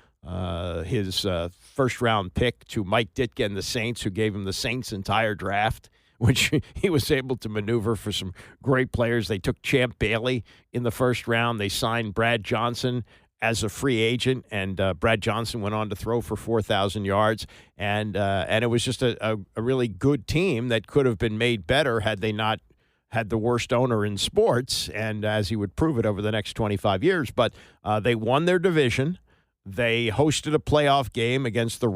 his first-round pick to Mike Ditka and the Saints, who gave him the Saints' entire draft, which he was able to maneuver for some great players. They took Champ Bailey in the first round. They signed Brad Johnson as a free agent, and Brad Johnson went on to throw for 4,000 yards. And it was just a really good team that could have been made better had they not had the worst owner in sports, and as he would prove it over the next 25 years. But they won their division. They hosted a playoff game against the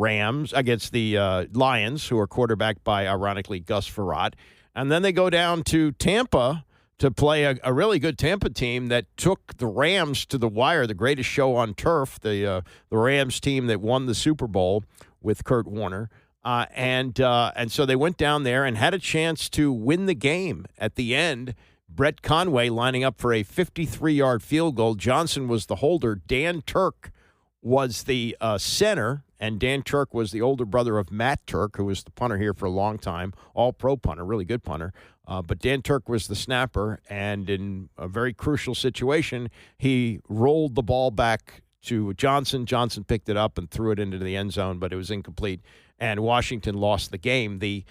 Lions, who are quarterbacked by, ironically, Gus Frerotte. And then they go down to Tampa to play a really good Tampa team that took the Rams to the wire, the greatest show on turf, the Rams team that won the Super Bowl with Kurt Warner. And so they went down there and had a chance to win the game at the end. Brett Conway lining up for a 53-yard field goal. Johnson was the holder. Dan Turk was the center, and Dan Turk was the older brother of Matt Turk, who was the punter here for a long time, all-pro punter, really good punter. But Dan Turk was the snapper, and in a very crucial situation, he rolled the ball back to Johnson. Johnson picked it up and threw it into the end zone, but it was incomplete, and Washington lost the game. The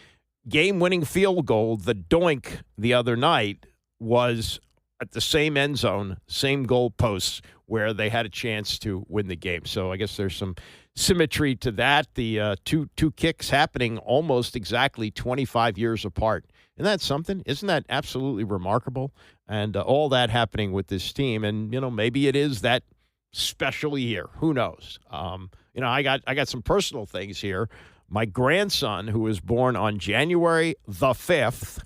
game-winning field goal, the doink the other night, was at the same end zone, same goal posts where they had a chance to win the game. So I guess there's some symmetry to that. The two kicks happening almost exactly 25 years apart. Isn't that something? Isn't that absolutely remarkable? And all that happening with this team. And, maybe it is that special year. Who knows? I got some personal things here. My grandson, who was born on January the 5th,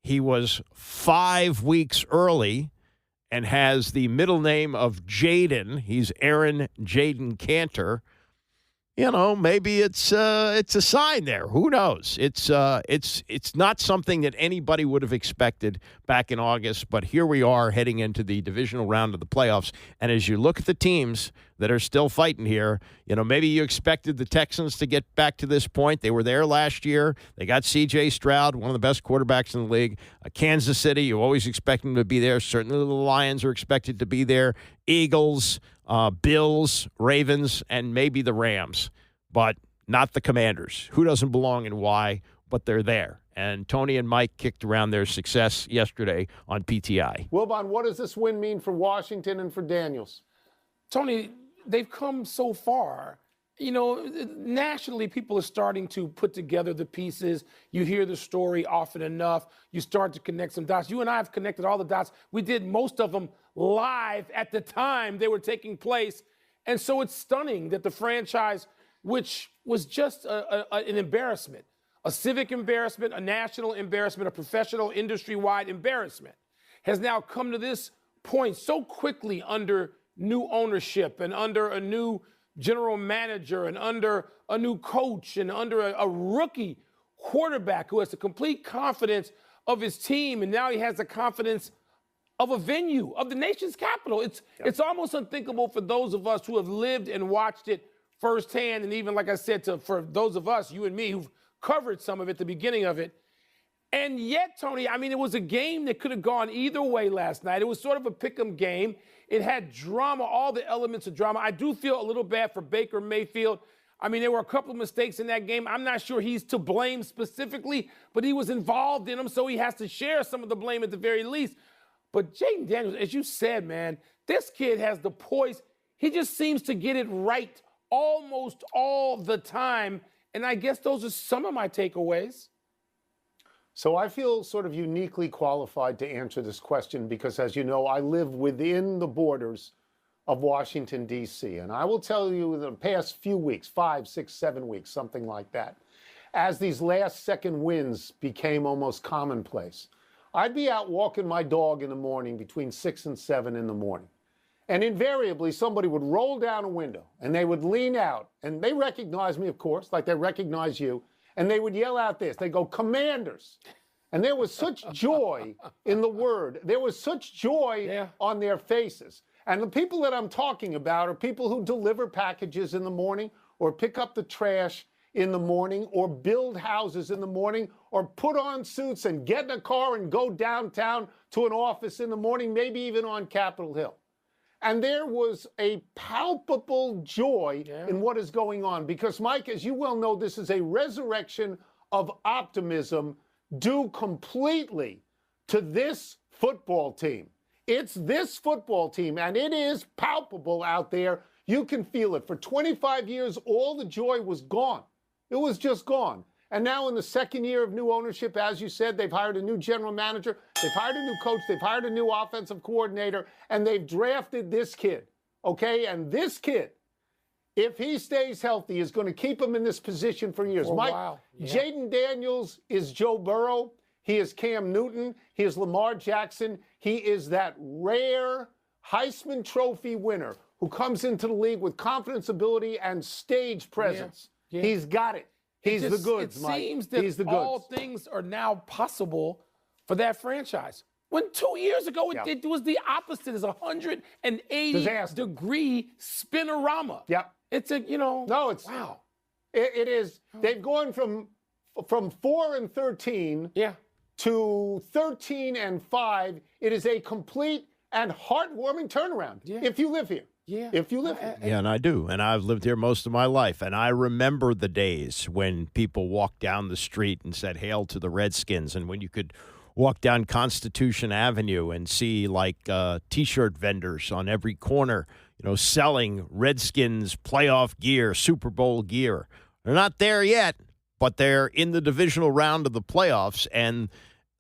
he was 5 weeks early and has the middle name of Jayden. He's Aaron Jayden Cantor. Maybe it's a sign there. Who knows? It's not something that anybody would have expected back in August, but here we are heading into the divisional round of the playoffs. And as you look at the teams that are still fighting here, maybe you expected the Texans to get back to this point. They were there last year. They got C.J. Stroud, one of the best quarterbacks in the league. Kansas City, you always expect them to be there. Certainly the Lions are expected to be there. Eagles, Bills, Ravens, and maybe the Rams, but not the Commanders. Who doesn't belong and why, but they're there. And Tony and Mike kicked around their success yesterday on PTI. Wilbon, what does this win mean for Washington and for Daniels? Tony, they've come so far. Nationally, people are starting to put together the pieces. You hear the story often enough. You start to connect some dots. You and I have connected all the dots. We did most of them live at the time they were taking place. And so it's stunning that the franchise, which was just an embarrassment, a civic embarrassment, a national embarrassment, a professional industry-wide embarrassment, has now come to this point so quickly under new ownership and under a new general manager and under a new coach and under a rookie quarterback who has the complete confidence of his team. And now he has the confidence of a venue, of the nation's capital. It's almost unthinkable for those of us who have lived and watched it firsthand. And even, like I said, for those of us, you and me, who've covered some of it, the beginning of it. And yet, Tony, it was a game that could have gone either way last night. It was sort of a pick-em game. It had drama, all the elements of drama. I do feel a little bad for Baker Mayfield. There were a couple of mistakes in that game. I'm not sure he's to blame specifically, but he was involved in them, so he has to share some of the blame at the very least. But Jayden Daniels, as you said, man, this kid has the poise. He just seems to get it right almost all the time. And I guess those are some of my takeaways. So I feel sort of uniquely qualified to answer this question because, as you know, I live within the borders of Washington, D.C. And I will tell you in the past few weeks, 5, 6, 7 weeks, something like that, as these last-second wins became almost commonplace, I'd be out walking my dog in the morning between 6 and 7 in the morning. And invariably, somebody would roll down a window and they would lean out. And they recognize me, of course, like they recognize you. And they would yell out this. They go, "Commanders." And there was such joy in the word. There was such joy on their faces. And the people that I'm talking about are people who deliver packages in the morning or pick up the trash in the morning or build houses in the morning or put on suits and get in a car and go downtown to an office in the morning, maybe even on Capitol Hill. And there was a palpable joy in what is going on because, Mike, as you well know, this is a resurrection of optimism due completely to this football team. It's this football team, and it is palpable out there. You can feel it. For 25 years, all the joy was gone. It was just gone. And now in the second year of new ownership, as you said, they've hired a new general manager, they've hired a new coach, they've hired a new offensive coordinator, and they've drafted this kid, okay? And this kid, if he stays healthy, is going to keep him in this position for years. Mike, Jayden Daniels is Joe Burrow. He is Cam Newton. He is Lamar Jackson. He is that rare Heisman Trophy winner who comes into the league with confidence, ability, and stage presence. He's got it. He's the goods, Mike. It seems that all things are now possible for that franchise. When 2 years ago, it was the opposite. It's a 180-degree spinorama. Yep. It's wow. It is. They've gone from 4-13 to 13-5. It is a complete and heartwarming turnaround if you live here. If you live here. Yeah, and I do. And I've lived here most of my life. And I remember the days when people walked down the street and said, "Hail to the Redskins," and when you could walk down Constitution Avenue and see like T-shirt vendors on every corner, selling Redskins playoff gear, Super Bowl gear. They're not there yet, but they're in the divisional round of the playoffs. And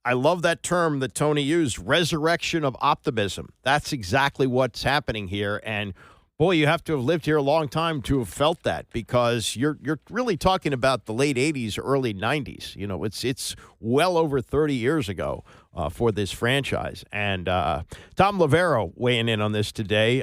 I love that term that Tony used, resurrection of optimism. That's exactly what's happening here. And boy, you have to have lived here a long time to have felt that, because you're really talking about the late 80s, early 90s. It's well over 30 years ago for this franchise. And Tom Lavero weighing in on this today,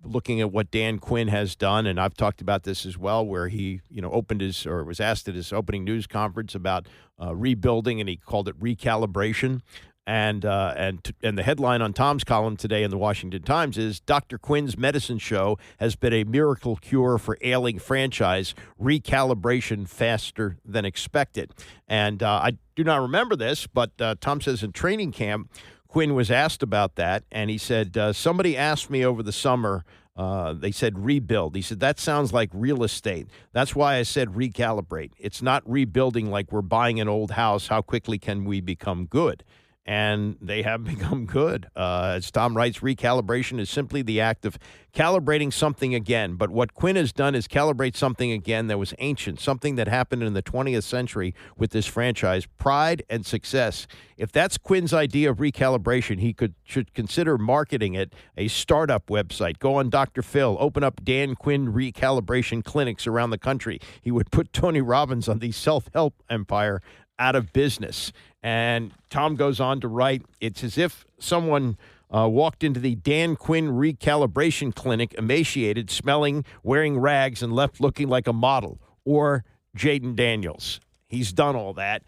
looking at what Dan Quinn has done. And I've talked about this as well, where he, was asked at his opening news conference about rebuilding, and he called it recalibration. And the headline on Tom's column today in the Washington Times is Dr. Quinn's medicine show has been a miracle cure for ailing franchise, recalibration faster than expected. And I do not remember this, but Tom says in training camp, Quinn was asked about that, and he said, somebody asked me over the summer, they said rebuild. He said, that sounds like real estate. That's why I said recalibrate. It's not rebuilding like we're buying an old house. How quickly can we become good? And they have become good. As Tom writes, recalibration is simply the act of calibrating something again. But what Quinn has done is calibrate something again that was ancient, something that happened in the 20th century with this franchise, pride and success. If that's Quinn's idea of recalibration, he should consider marketing it a startup website. Go on Dr. Phil, open up Dan Quinn recalibration clinics around the country. He would put Tony Robbins on the self-help empire out of business. And Tom goes on to write, it's as if someone walked into the Dan Quinn recalibration clinic, emaciated, smelling, wearing rags, and left looking like a model, or Jayden Daniels. He's done all that.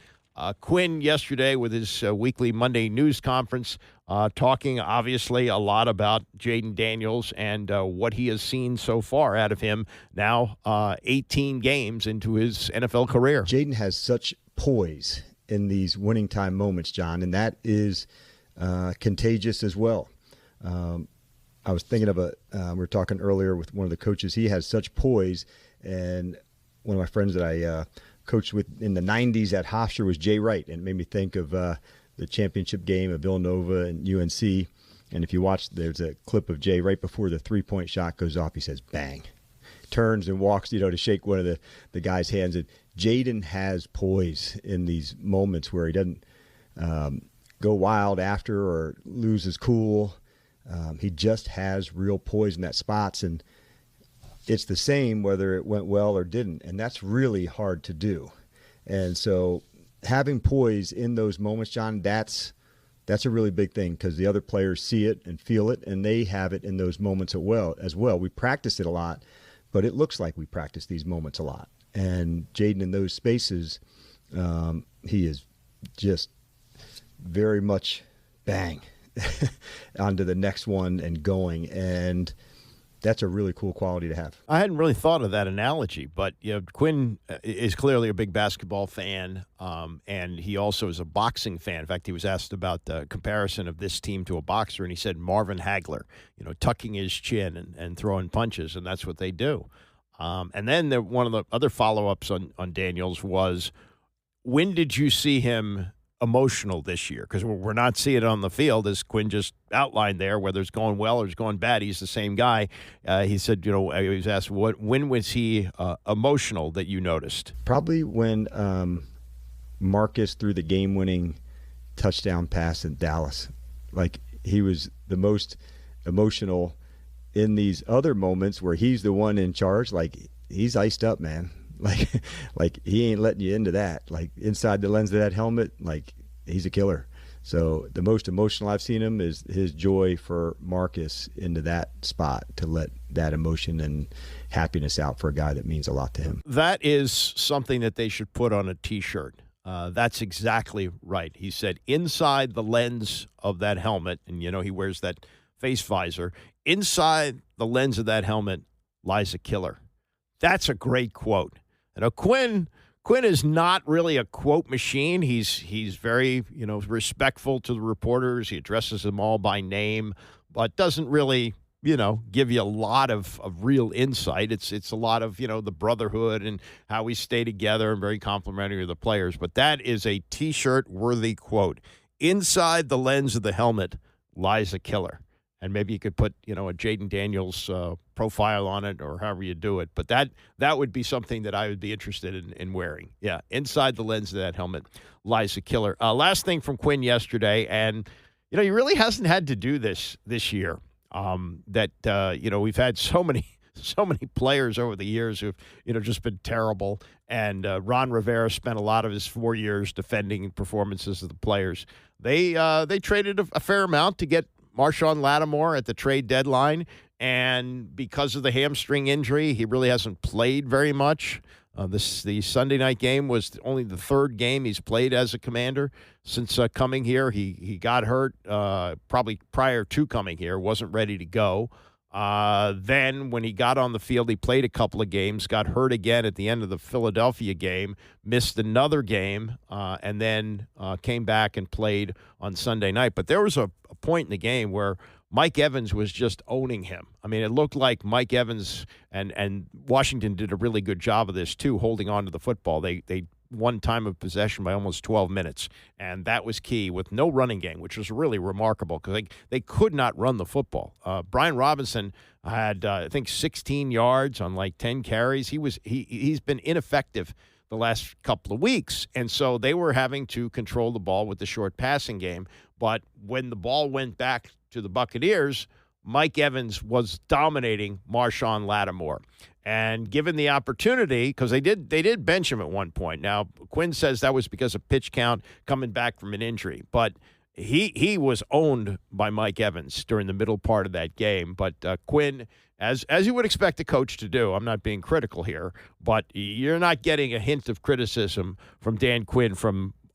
Quinn yesterday with his weekly Monday news conference, talking obviously a lot about Jayden Daniels and what he has seen so far out of him now 18 games into his NFL career. Jayden has such poise in these winning time moments, John, and that is contagious as well. I was thinking of we were talking earlier with one of the coaches. He has such poise, and one of my friends that I coached with in the 90s at Hofstra was Jay Wright, and it made me think of the championship game of Villanova and UNC. And if you watch, there's a clip of Jay right before the three-point shot goes off. He says, bang, turns and walks, to shake one of the guy's hands. And Jayden has poise in these moments where he doesn't go wild after or lose his cool. He just has real poise in that spots, and it's the same whether it went well or didn't, and that's really hard to do. And so having poise in those moments, John, that's a really big thing, because the other players see it and feel it, and they have it in those moments as well. We practice it a lot, but it looks like we practice these moments a lot. And Jayden in those spaces, he is just very much bang onto the next one and going. And that's a really cool quality to have. I hadn't really thought of that analogy, but Quinn is clearly a big basketball fan, and he also is a boxing fan. In fact, he was asked about the comparison of this team to a boxer, and he said Marvin Hagler, tucking his chin and throwing punches, and that's what they do. And then one of the other follow-ups on Daniels was, when did you see him emotional this year? Because we're not seeing it on the field, as Quinn just outlined there, whether it's going well or it's going bad. He's the same guy. He said, he was asked, when was he emotional that you noticed? Probably when Marcus threw the game-winning touchdown pass in Dallas. Like, he was the most emotional in these other moments where he's the one in charge. Like, he's iced up, man. Like he ain't letting you into that. Like, inside the lens of that helmet, like, he's a killer. So the most emotional I've seen him is his joy for Marcus into that spot, to let that emotion and happiness out for a guy that means a lot to him. That is something that they should put on a T-shirt. That's exactly right. He said, inside the lens of that helmet, and he wears that face visor, inside the lens of that helmet lies a killer. That's a great quote. And Quinn is not really a quote machine. He's very, respectful to the reporters. He addresses them all by name, but doesn't really, give you a lot of real insight. It's a lot of, the brotherhood and how we stay together, and very complimentary of the players. But that is a T-shirt worthy quote. inside the lens of the helmet lies a killer. And maybe you could put, a Jayden Daniels profile on it or however you do it. But that would be something that I would be interested in wearing. Yeah, inside the lens of that helmet lies a killer. Last thing from Quinn yesterday, and, he really hasn't had to do this year. We've had so many players over the years who've, just been terrible. And Ron Rivera spent a lot of his 4 years defending performances of the players. They traded a fair amount to get Marshon Lattimore at the trade deadline, and because of the hamstring injury, he really hasn't played very much. The Sunday night game was only the third game he's played as a Commander since coming here. He got hurt probably prior to coming here, wasn't ready to go. Then when he got on the field, he played a couple of games, got hurt again at the end of the Philadelphia game, missed another game, and then came back and played on Sunday night. But there was a point in the game where Mike Evans was just owning him. I mean, it looked like Mike Evans and Washington did a really good job of this too, holding on to the football. They won time of possession by almost 12 minutes, and that was key with no running game, which was really remarkable because they could not run the football. Brian Robinson had, I think, 16 yards on like 10 carries. He's been ineffective the last couple of weeks, and so they were having to control the ball with the short passing game. But when the ball went back to the Buccaneers, Mike Evans was dominating Marshon Lattimore. And given the opportunity, because they did bench him at one point. Now, Quinn says that was because of pitch count coming back from an injury. But he was owned by Mike Evans during the middle part of that game. But Quinn, as you would expect a coach to do, I'm not being critical here, but you're not getting a hint of criticism from Dan Quinn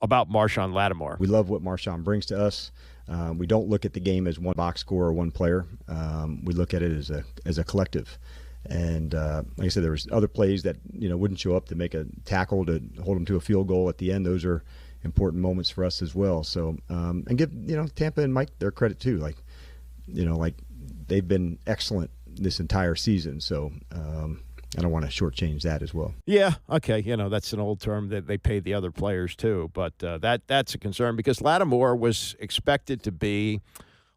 about Marshon Lattimore. We love what Marshon brings to us. We don't look at the game as one box score or one player. We look at it as a collective. And like I said, there was other plays that wouldn't show up to make a tackle to hold them to a field goal at the end. Those are important moments for us as well. So and give Tampa and Mike their credit too. Like they've been excellent this entire season. So I don't want to shortchange that as well. Yeah, okay. That's an old term that they pay the other players too. But that's a concern because Lattimore was expected to be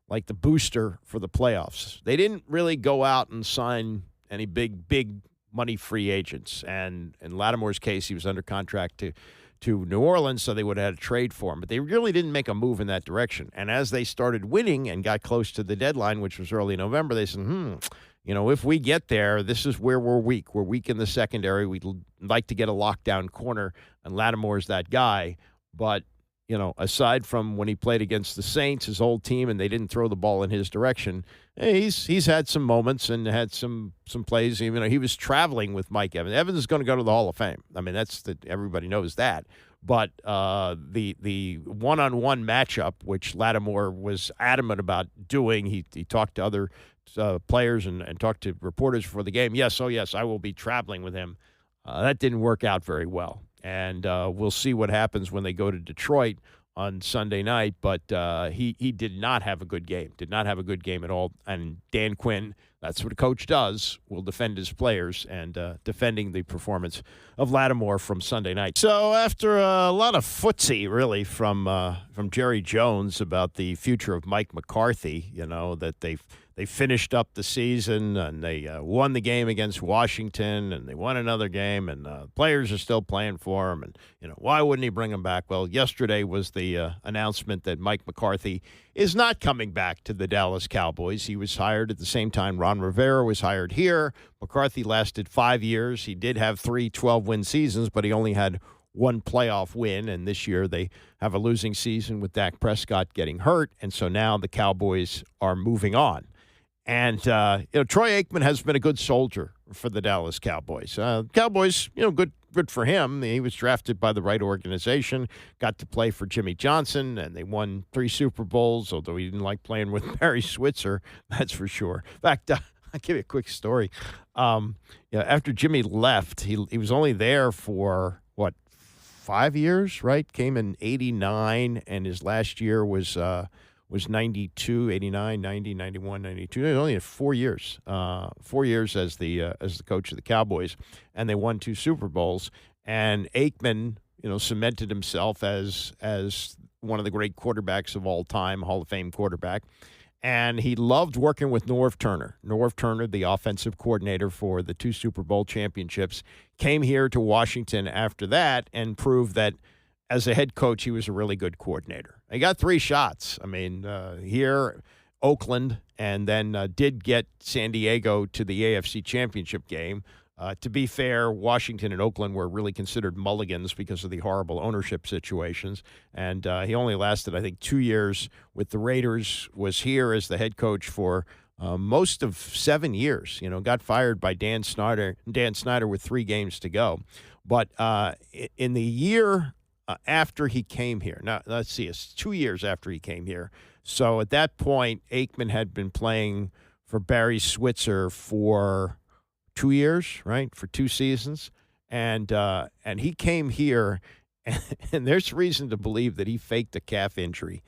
like the booster for the playoffs. They didn't really go out and sign any big money free agents. And in Lattimore's case, he was under contract to New Orleans, so they would have had a trade for him. But they really didn't make a move in that direction. And as they started winning and got close to the deadline, which was early November, they said, if we get there, this is where we're weak. We're weak in the secondary. We'd like to get a lockdown corner, and Lattimore's that guy. But, aside from when he played against the Saints, his old team, and they didn't throw the ball in his direction, he's had some moments and had some plays. He was traveling with Mike Evans. Evans is going to go to the Hall of Fame. I mean, everybody knows that. But the one-on-one matchup, which Lattimore was adamant about doing, he talked to other players and talked to reporters before the game. Yes, I will be traveling with him. That didn't work out very well. And we'll see what happens when they go to Detroit on Sunday night. But he did not have a good game, did not have a good game at all. And Dan Quinn, that's what a coach does, will defend his players and defending the performance of Lattimore from Sunday night. So after a lot of footsie, really, from Jerry Jones about the future of Mike McCarthy, that they finished up the season and they won the game against Washington and they won another game and players are still playing for him. And, why wouldn't he bring them back? Well, yesterday was the announcement that Mike McCarthy is not coming back to the Dallas Cowboys. He was hired at the same time Ron Rivera was hired here. McCarthy lasted 5 years. He did have 3 12-win seasons, but he only had one playoff win, and this year they have a losing season with Dak Prescott getting hurt, and so now the Cowboys are moving on. And, Troy Aikman has been a good soldier for the Dallas Cowboys. Cowboys, good for him. He was drafted by the right organization, got to play for Jimmy Johnson, and they won 3 Super Bowls, although he didn't like playing with Barry Switzer, that's for sure. In fact, I'll give you a quick story. After Jimmy left, he was only there for, 5 years, right? Came in 89, and his last year was 92, 89, 90, 91, 92. He only had 4 years. 4 years as the coach of the Cowboys, and they won 2 Super Bowls. And Aikman, cemented himself as one of the great quarterbacks of all time, Hall of Fame quarterback. And he loved working with Norv Turner. Norv Turner, the offensive coordinator for the 2 Super Bowl championships, came here to Washington after that and proved that as a head coach, he was a really good coordinator. He got 3 shots. I mean, here, Oakland, and then did get San Diego to the AFC Championship game. To be fair, Washington and Oakland were really considered mulligans because of the horrible ownership situations. And he only lasted, I think, 2 years with the Raiders, was here as the head coach for most of 7 years. Got fired by Dan Snyder with 3 games to go. But in the year after he came here, now let's see, it's 2 years after he came here. So at that point, Aikman had been playing for Barry Switzer for 2 years, right? For 2 seasons. And he came here, and there's reason to believe that he faked a calf injury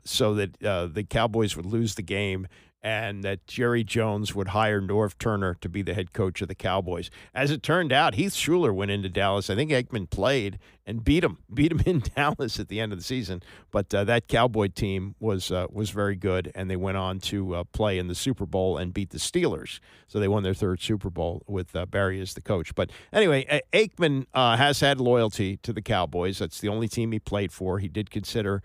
so that the Cowboys would lose the game and that Jerry Jones would hire Norv Turner to be the head coach of the Cowboys. As it turned out, Heath Schuler went into Dallas. I think Aikman played and beat him in Dallas at the end of the season. But that Cowboy team was very good, and they went on to play in the Super Bowl and beat the Steelers. So they won their 3rd Super Bowl with Barry as the coach. But anyway, Aikman has had loyalty to the Cowboys. That's the only team he played for. He did consider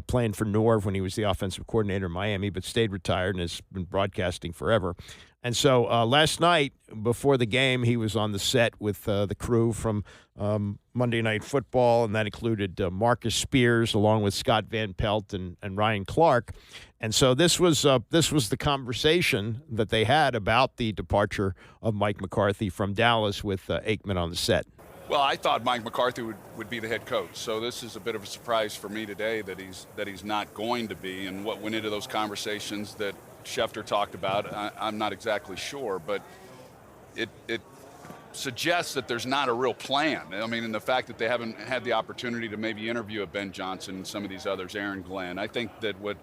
playing for Norv when he was the offensive coordinator in Miami, but stayed retired and has been broadcasting forever. And so last night, before the game, he was on the set with the crew from Monday Night Football, and that included Marcus Spears along with Scott Van Pelt and Ryan Clark. And so this was the conversation that they had about the departure of Mike McCarthy from Dallas with Aikman on the set. Well, I thought Mike McCarthy would be the head coach, so this is a bit of a surprise for me today that he's not going to be. And what went into those conversations that Schefter talked about, I'm not exactly sure, but it suggests that there's not a real plan. I mean, and the fact that they haven't had the opportunity to maybe interview a Ben Johnson and some of these others, Aaron Glenn. I think that what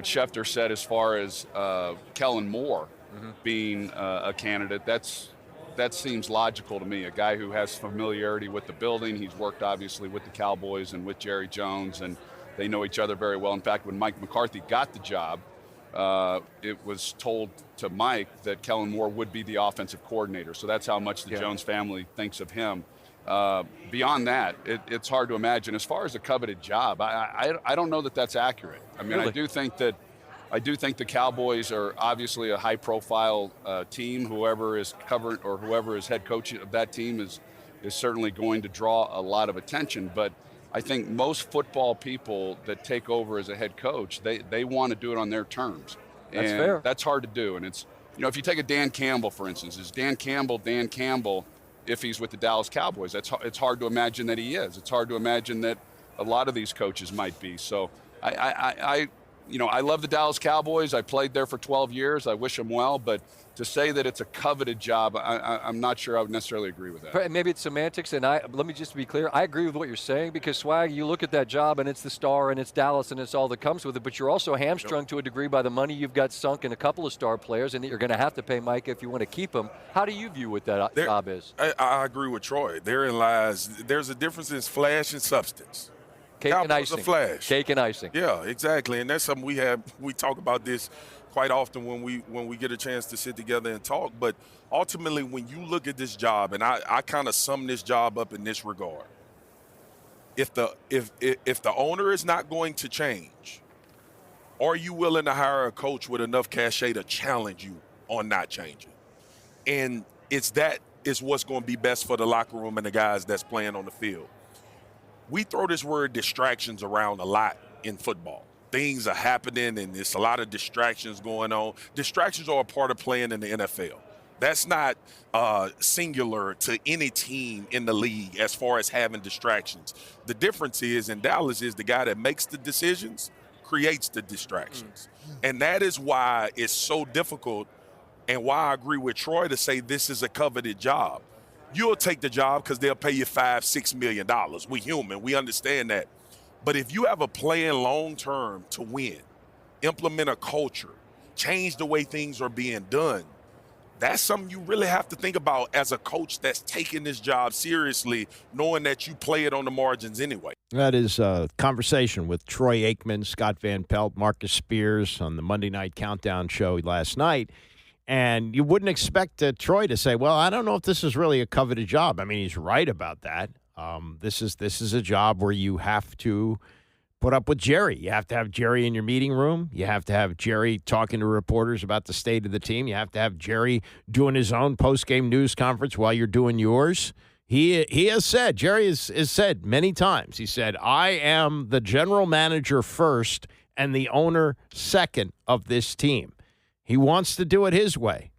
Schefter said as far as Kellen Moore being a candidate, that seems logical to me. A guy who has familiarity with the building. He's worked obviously with the Cowboys and with Jerry Jones, and they know each other very well. In fact, when Mike McCarthy got the job, it was told to Mike that Kellen Moore would be the offensive coordinator. So that's how much the Jones family thinks of him. Beyond that, it's hard to imagine. As far as a coveted job, I don't know that that's accurate. I mean, really? I do think the Cowboys are obviously a high-profile team. Whoever is covered or whoever is head coach of that team is certainly going to draw a lot of attention. But I think most football people that take over as a head coach, they want to do it on their terms. That's fair. That's hard to do. And it's, if you take a Dan Campbell, for instance, is Dan Campbell if he's with the Dallas Cowboys? It's hard to imagine that he is. It's hard to imagine that a lot of these coaches might be. So I love the Dallas Cowboys. I played there for 12 years. I wish them well. But to say that it's a coveted job, I'm not sure I would necessarily agree with that. Maybe it's semantics, and let me just be clear. I agree with what you're saying because, Swag, you look at that job, and it's the star, and it's Dallas, and it's all that comes with it. But you're also hamstrung to a degree by the money you've got sunk in a couple of star players, and that you're going to have to pay Mike if you want to keep him. How do you view what that job is? I agree with Troy. Therein lies – there's a difference in flash and substance. Cake and icing. Flash. Cake and icing. Yeah, exactly. And that's something we talk about this quite often when we get a chance to sit together and talk. But ultimately, when you look at this job, and I kind of sum this job up in this regard. If the owner is not going to change, are you willing to hire a coach with enough cachet to challenge you on not changing? And it's what's going to be best for the locker room and the guys that's playing on the field. We throw this word distractions around a lot in football. Things are happening, and there's a lot of distractions going on. Distractions are a part of playing in the NFL. That's not singular to any team in the league as far as having distractions. The difference is in Dallas is the guy that makes the decisions creates the distractions. And that is why it's so difficult and why I agree with Troy to say this is a coveted job. You'll take the job because they'll pay you $5-6 million. We human. We understand that. But if you have a plan long-term to win, implement a culture, change the way things are being done, that's something you really have to think about as a coach that's taking this job seriously, knowing that you play it on the margins anyway. That is a conversation with Troy Aikman, Scott Van Pelt, Marcus Spears on the Monday Night Countdown show last night. And you wouldn't expect Troy to say, well, I don't know if this is really a coveted job. I mean, he's right about that. This is a job where you have to put up with Jerry. You have to have Jerry in your meeting room. You have to have Jerry talking to reporters about the state of the team. You have to have Jerry doing his own post-game news conference while you're doing yours. He has said, Jerry has said many times, he said, I am the general manager first and the owner second of this team. He wants to do it his way.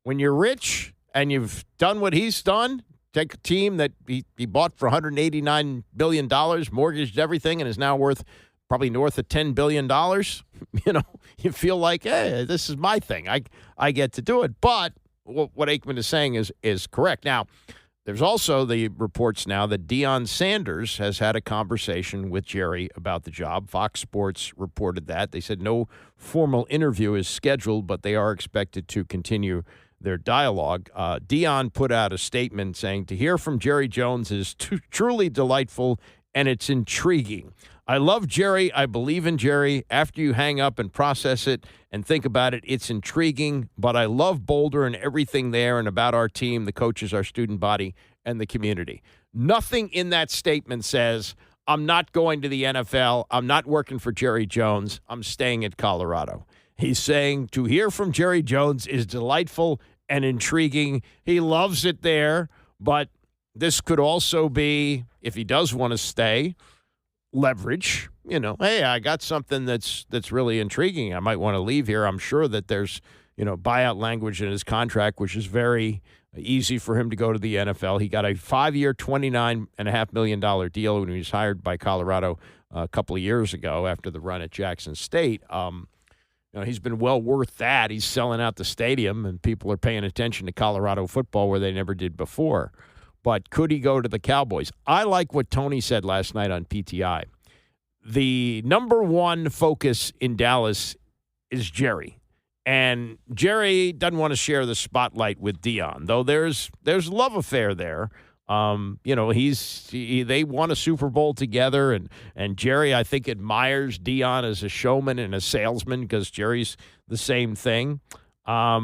When you're rich and you've done what he's done, take a team that he bought for $189 billion, mortgaged everything, and is now worth probably north of $10 billion. You feel like, hey, this is my thing. I get to do it. But what Aikman is saying is correct. Now, there's also the reports now that Deion Sanders has had a conversation with Jerry about the job. Fox Sports reported that. They said no formal interview is scheduled, but they are expected to continue their dialogue. Deion put out a statement saying, to hear from Jerry Jones is truly delightful and it's intriguing. I love Jerry. I believe in Jerry. After you hang up and process it and think about it, it's intriguing, but I love Boulder and everything there and about our team, the coaches, our student body, and the community. Nothing in that statement says, I'm not going to the NFL. I'm not working for Jerry Jones. I'm staying at Colorado. He's saying to hear from Jerry Jones is delightful and intriguing. He loves it there, but this could also be, if he does want to stay, leverage. Hey, I got something that's really intriguing. I might want to leave here. I'm sure that there's, buyout language in his contract, which is very easy for him to go to the NFL. He got a 5-year, $29.5 million deal when he was hired by Colorado a couple of years ago after the run at Jackson State. He's been well worth that. He's selling out the stadium, and people are paying attention to Colorado football where they never did before. But could he go to the Cowboys? I like what Tony said last night on PTI. The number one focus in Dallas is Jerry. And Jerry doesn't want to share the spotlight with Deion, though there's a love affair there. They won a Super Bowl together, and Jerry, I think, admires Deion as a showman and a salesman because Jerry's the same thing. This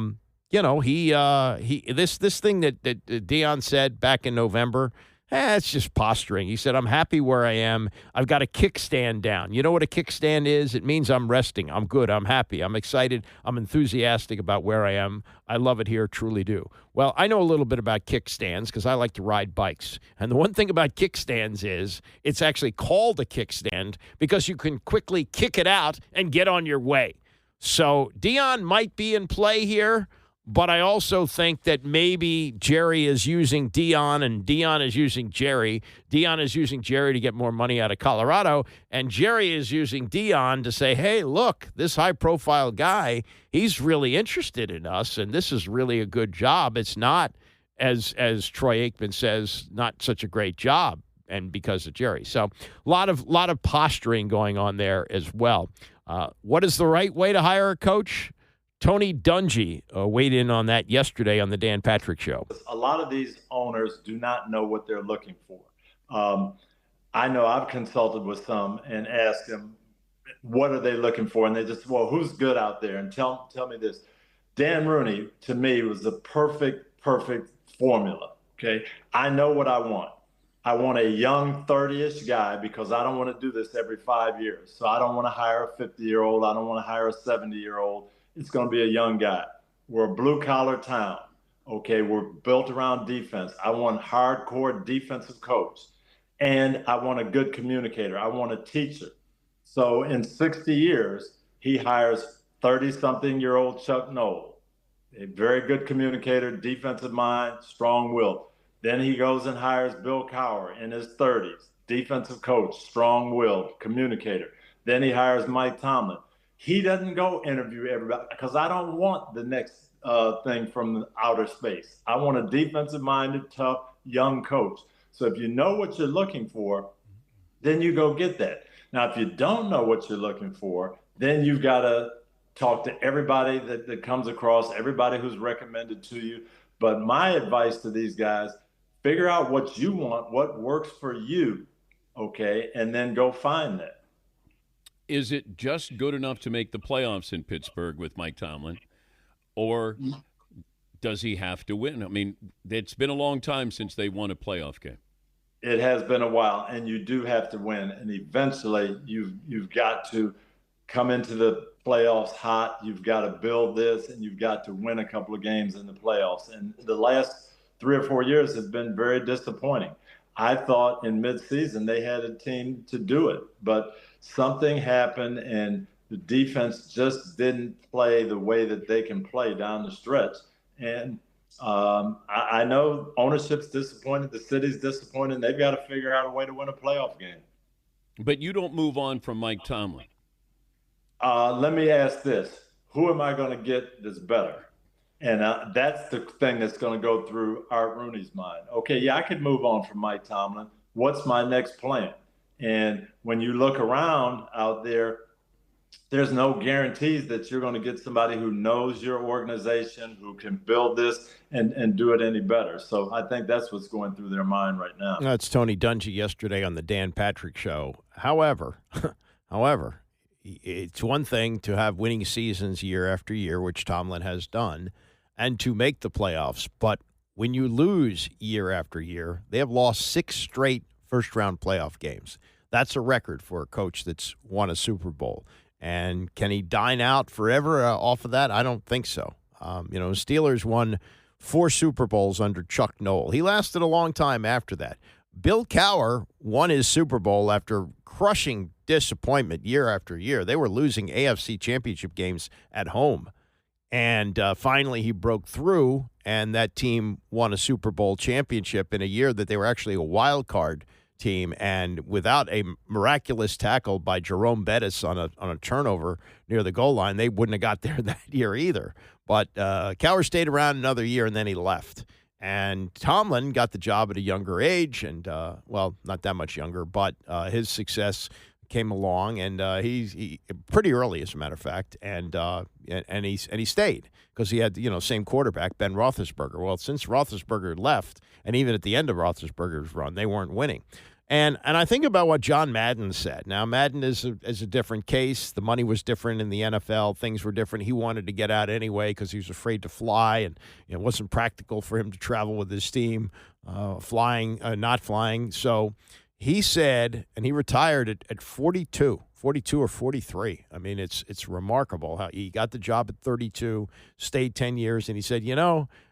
thing that Deion said back in November, it's just posturing. He said, I'm happy where I am. I've got a kickstand down. You know what a kickstand is? It means I'm resting. I'm good. I'm happy. I'm excited. I'm enthusiastic about where I am. I love it here, truly do. Well, I know a little bit about kickstands because I like to ride bikes. And the one thing about kickstands is it's actually called a kickstand because you can quickly kick it out and get on your way. So Deion might be in play here. But I also think that maybe Jerry is using Deion and Deion is using Jerry. Deion is using Jerry to get more money out of Colorado. And Jerry is using Deion to say, hey, look, this high-profile guy, he's really interested in us, and this is really a good job. It's not, as Troy Aikman says, not such a great job, and because of Jerry. So a lot of posturing going on there as well. What is the right way to hire a coach? Tony Dungy weighed in on that yesterday on the Dan Patrick Show. A lot of these owners do not know what they're looking for. I know I've consulted with some and asked them, what are they looking for? And they just, well, who's good out there? And tell me this. Dan Rooney, to me, was the perfect formula, okay? I know what I want. I want a young 30-ish guy because I don't want to do this every 5 years. So I don't want to hire a 50-year-old. I don't want to hire a 70-year-old. It's going to be a young guy. We're a blue-collar town, okay? We're built around defense. I want hardcore defensive coach, and I want a good communicator. I want a teacher. So in 60 years, he hires 30-something-year-old Chuck Noll, a very good communicator, defensive mind, strong will. Then he goes and hires Bill Cowher in his 30s, defensive coach, strong will, communicator. Then he hires Mike Tomlin. He doesn't go interview everybody because I don't want the next thing from outer space. I want a defensive-minded, tough, young coach. So if you know what you're looking for, then you go get that. Now, if you don't know what you're looking for, then you've got to talk to everybody that comes across, everybody who's recommended to you. But my advice to these guys, figure out what you want, what works for you, okay, and then go find that. Is it just good enough to make the playoffs in Pittsburgh with Mike Tomlin, or does he have to win? I mean, it's been a long time since they won a playoff game. It has been a while, and you do have to win. And eventually, you've got to come into the playoffs hot. You've got to build this, and you've got to win a couple of games in the playoffs. And the last 3 or 4 years have been very disappointing. I thought in midseason they had a team to do it, but something happened, and the defense just didn't play the way that they can play down the stretch. And I know ownership's disappointed, the city's disappointed, and they've got to figure out a way to win a playoff game. But you don't move on from Mike Tomlin. Let me ask this. Who am I going to get that's better? And that's the thing that's going to go through Art Rooney's mind. Okay, yeah, I could move on from Mike Tomlin. What's my next plan? And when you look around out there, there's no guarantees that you're going to get somebody who knows your organization, who can build this and do it any better. So I think that's what's going through their mind right now. That's Tony Dungy yesterday on the Dan Patrick Show. However, it's one thing to have winning seasons year after year, which Tomlin has done, and to make the playoffs. But when you lose year after year, they have lost 6 straight first-round playoff games. That's a record for a coach that's won a Super Bowl. And can he dine out forever off of that? I don't think so. Steelers won 4 Super Bowls under Chuck Noll. He lasted a long time after that. Bill Cowher won his Super Bowl after crushing disappointment year after year. They were losing AFC championship games at home. And finally he broke through, and that team won a Super Bowl championship in a year that they were actually a wild card team, and without a miraculous tackle by Jerome Bettis on a turnover near the goal line, they wouldn't have got there that year either. But Cowher stayed around another year, and then he left. And Tomlin got the job at a younger age, and not that much younger, but his success came along, and he pretty early, as a matter of fact, and he stayed because he had same quarterback, Ben Roethlisberger. Well, since Roethlisberger left, and even at the end of Roethlisberger's run, they weren't winning. And I think about what John Madden said. Now, Madden is a different case. The money was different in the NFL. Things were different. He wanted to get out anyway because he was afraid to fly, and it wasn't practical for him to travel with his team, not flying. So he said, and he retired at 42 or 43. I mean, it's remarkable how he got the job at 32, stayed 10 years, and he said,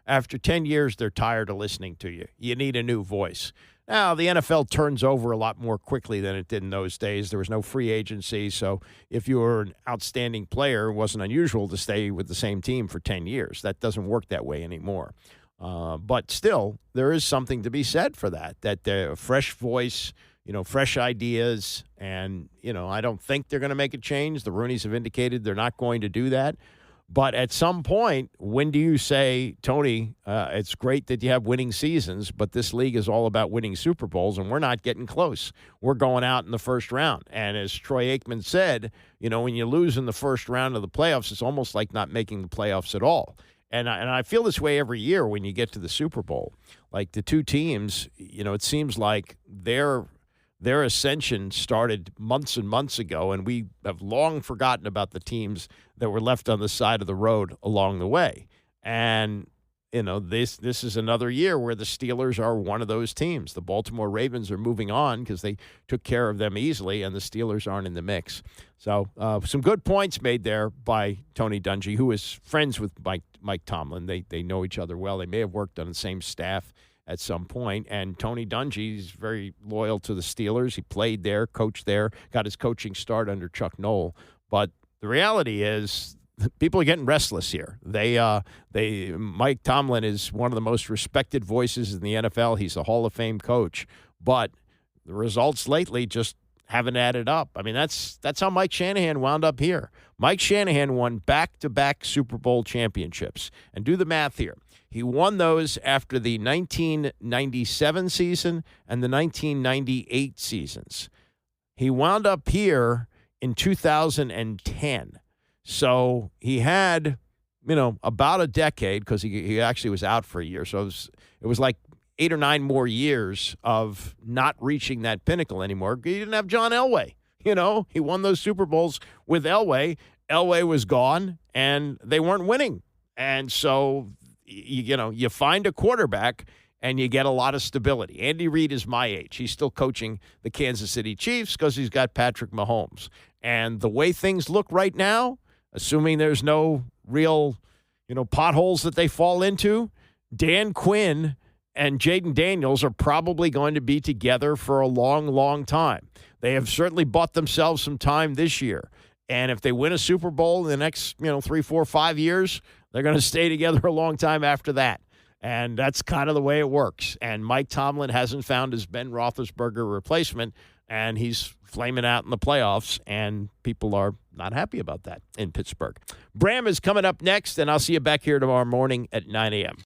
after 10 years, they're tired of listening to you. You need a new voice. Now, the NFL turns over a lot more quickly than it did in those days. There was no free agency, so if you were an outstanding player, it wasn't unusual to stay with the same team for 10 years. That doesn't work that way anymore. But still, there is something to be said for that a fresh voice, fresh ideas, and, I don't think they're going to make a change. The Rooneys have indicated they're not going to do that. But at some point, when do you say, Tony, it's great that you have winning seasons, but this league is all about winning Super Bowls, and we're not getting close. We're going out in the first round. And as Troy Aikman said, when you lose in the first round of the playoffs, it's almost like not making the playoffs at all. And I feel this way every year when you get to the Super Bowl. Like the two teams, it seems like their ascension started months and months ago, and we have long forgotten about the teams that were left on the side of the road along the way. And, this is another year where the Steelers are one of those teams. The Baltimore Ravens are moving on because they took care of them easily, and the Steelers aren't in the mix. So some good points made there by Tony Dungy, who is friends with Mike Tomlin. They know each other well. They may have worked on the same staff at some point. And Tony Dungy is very loyal to the Steelers. He played there, coached there, got his coaching start under Chuck Noll. But the reality is people are getting restless here. Mike Tomlin is one of the most respected voices in the NFL. He's a Hall of Fame coach. But the results lately just haven't added up. I mean, that's how Mike Shanahan wound up here. Mike Shanahan won back-to-back Super Bowl championships. And do the math here. He won those after the 1997 season and the 1998 seasons. He wound up here in 2010. So he had, about a decade, because he actually was out for a year. So it was like 8 or 9 more years of not reaching that pinnacle anymore. He didn't have John Elway. He won those Super Bowls with Elway. Elway was gone, and they weren't winning. And so, you find a quarterback, and you get a lot of stability. Andy Reid is my age. He's still coaching the Kansas City Chiefs because he's got Patrick Mahomes. And the way things look right now, assuming there's no real, potholes that they fall into, Dan Quinn and Jayden Daniels are probably going to be together for a long, long time. They have certainly bought themselves some time this year. And if they win a Super Bowl in the next, 3, 4, 5 years, they're going to stay together a long time after that. And that's kind of the way it works. And Mike Tomlin hasn't found his Ben Roethlisberger replacement, and he's flaming out in the playoffs, and people are not happy about that in Pittsburgh. Bram is coming up next, and I'll see you back here tomorrow morning at 9 a.m.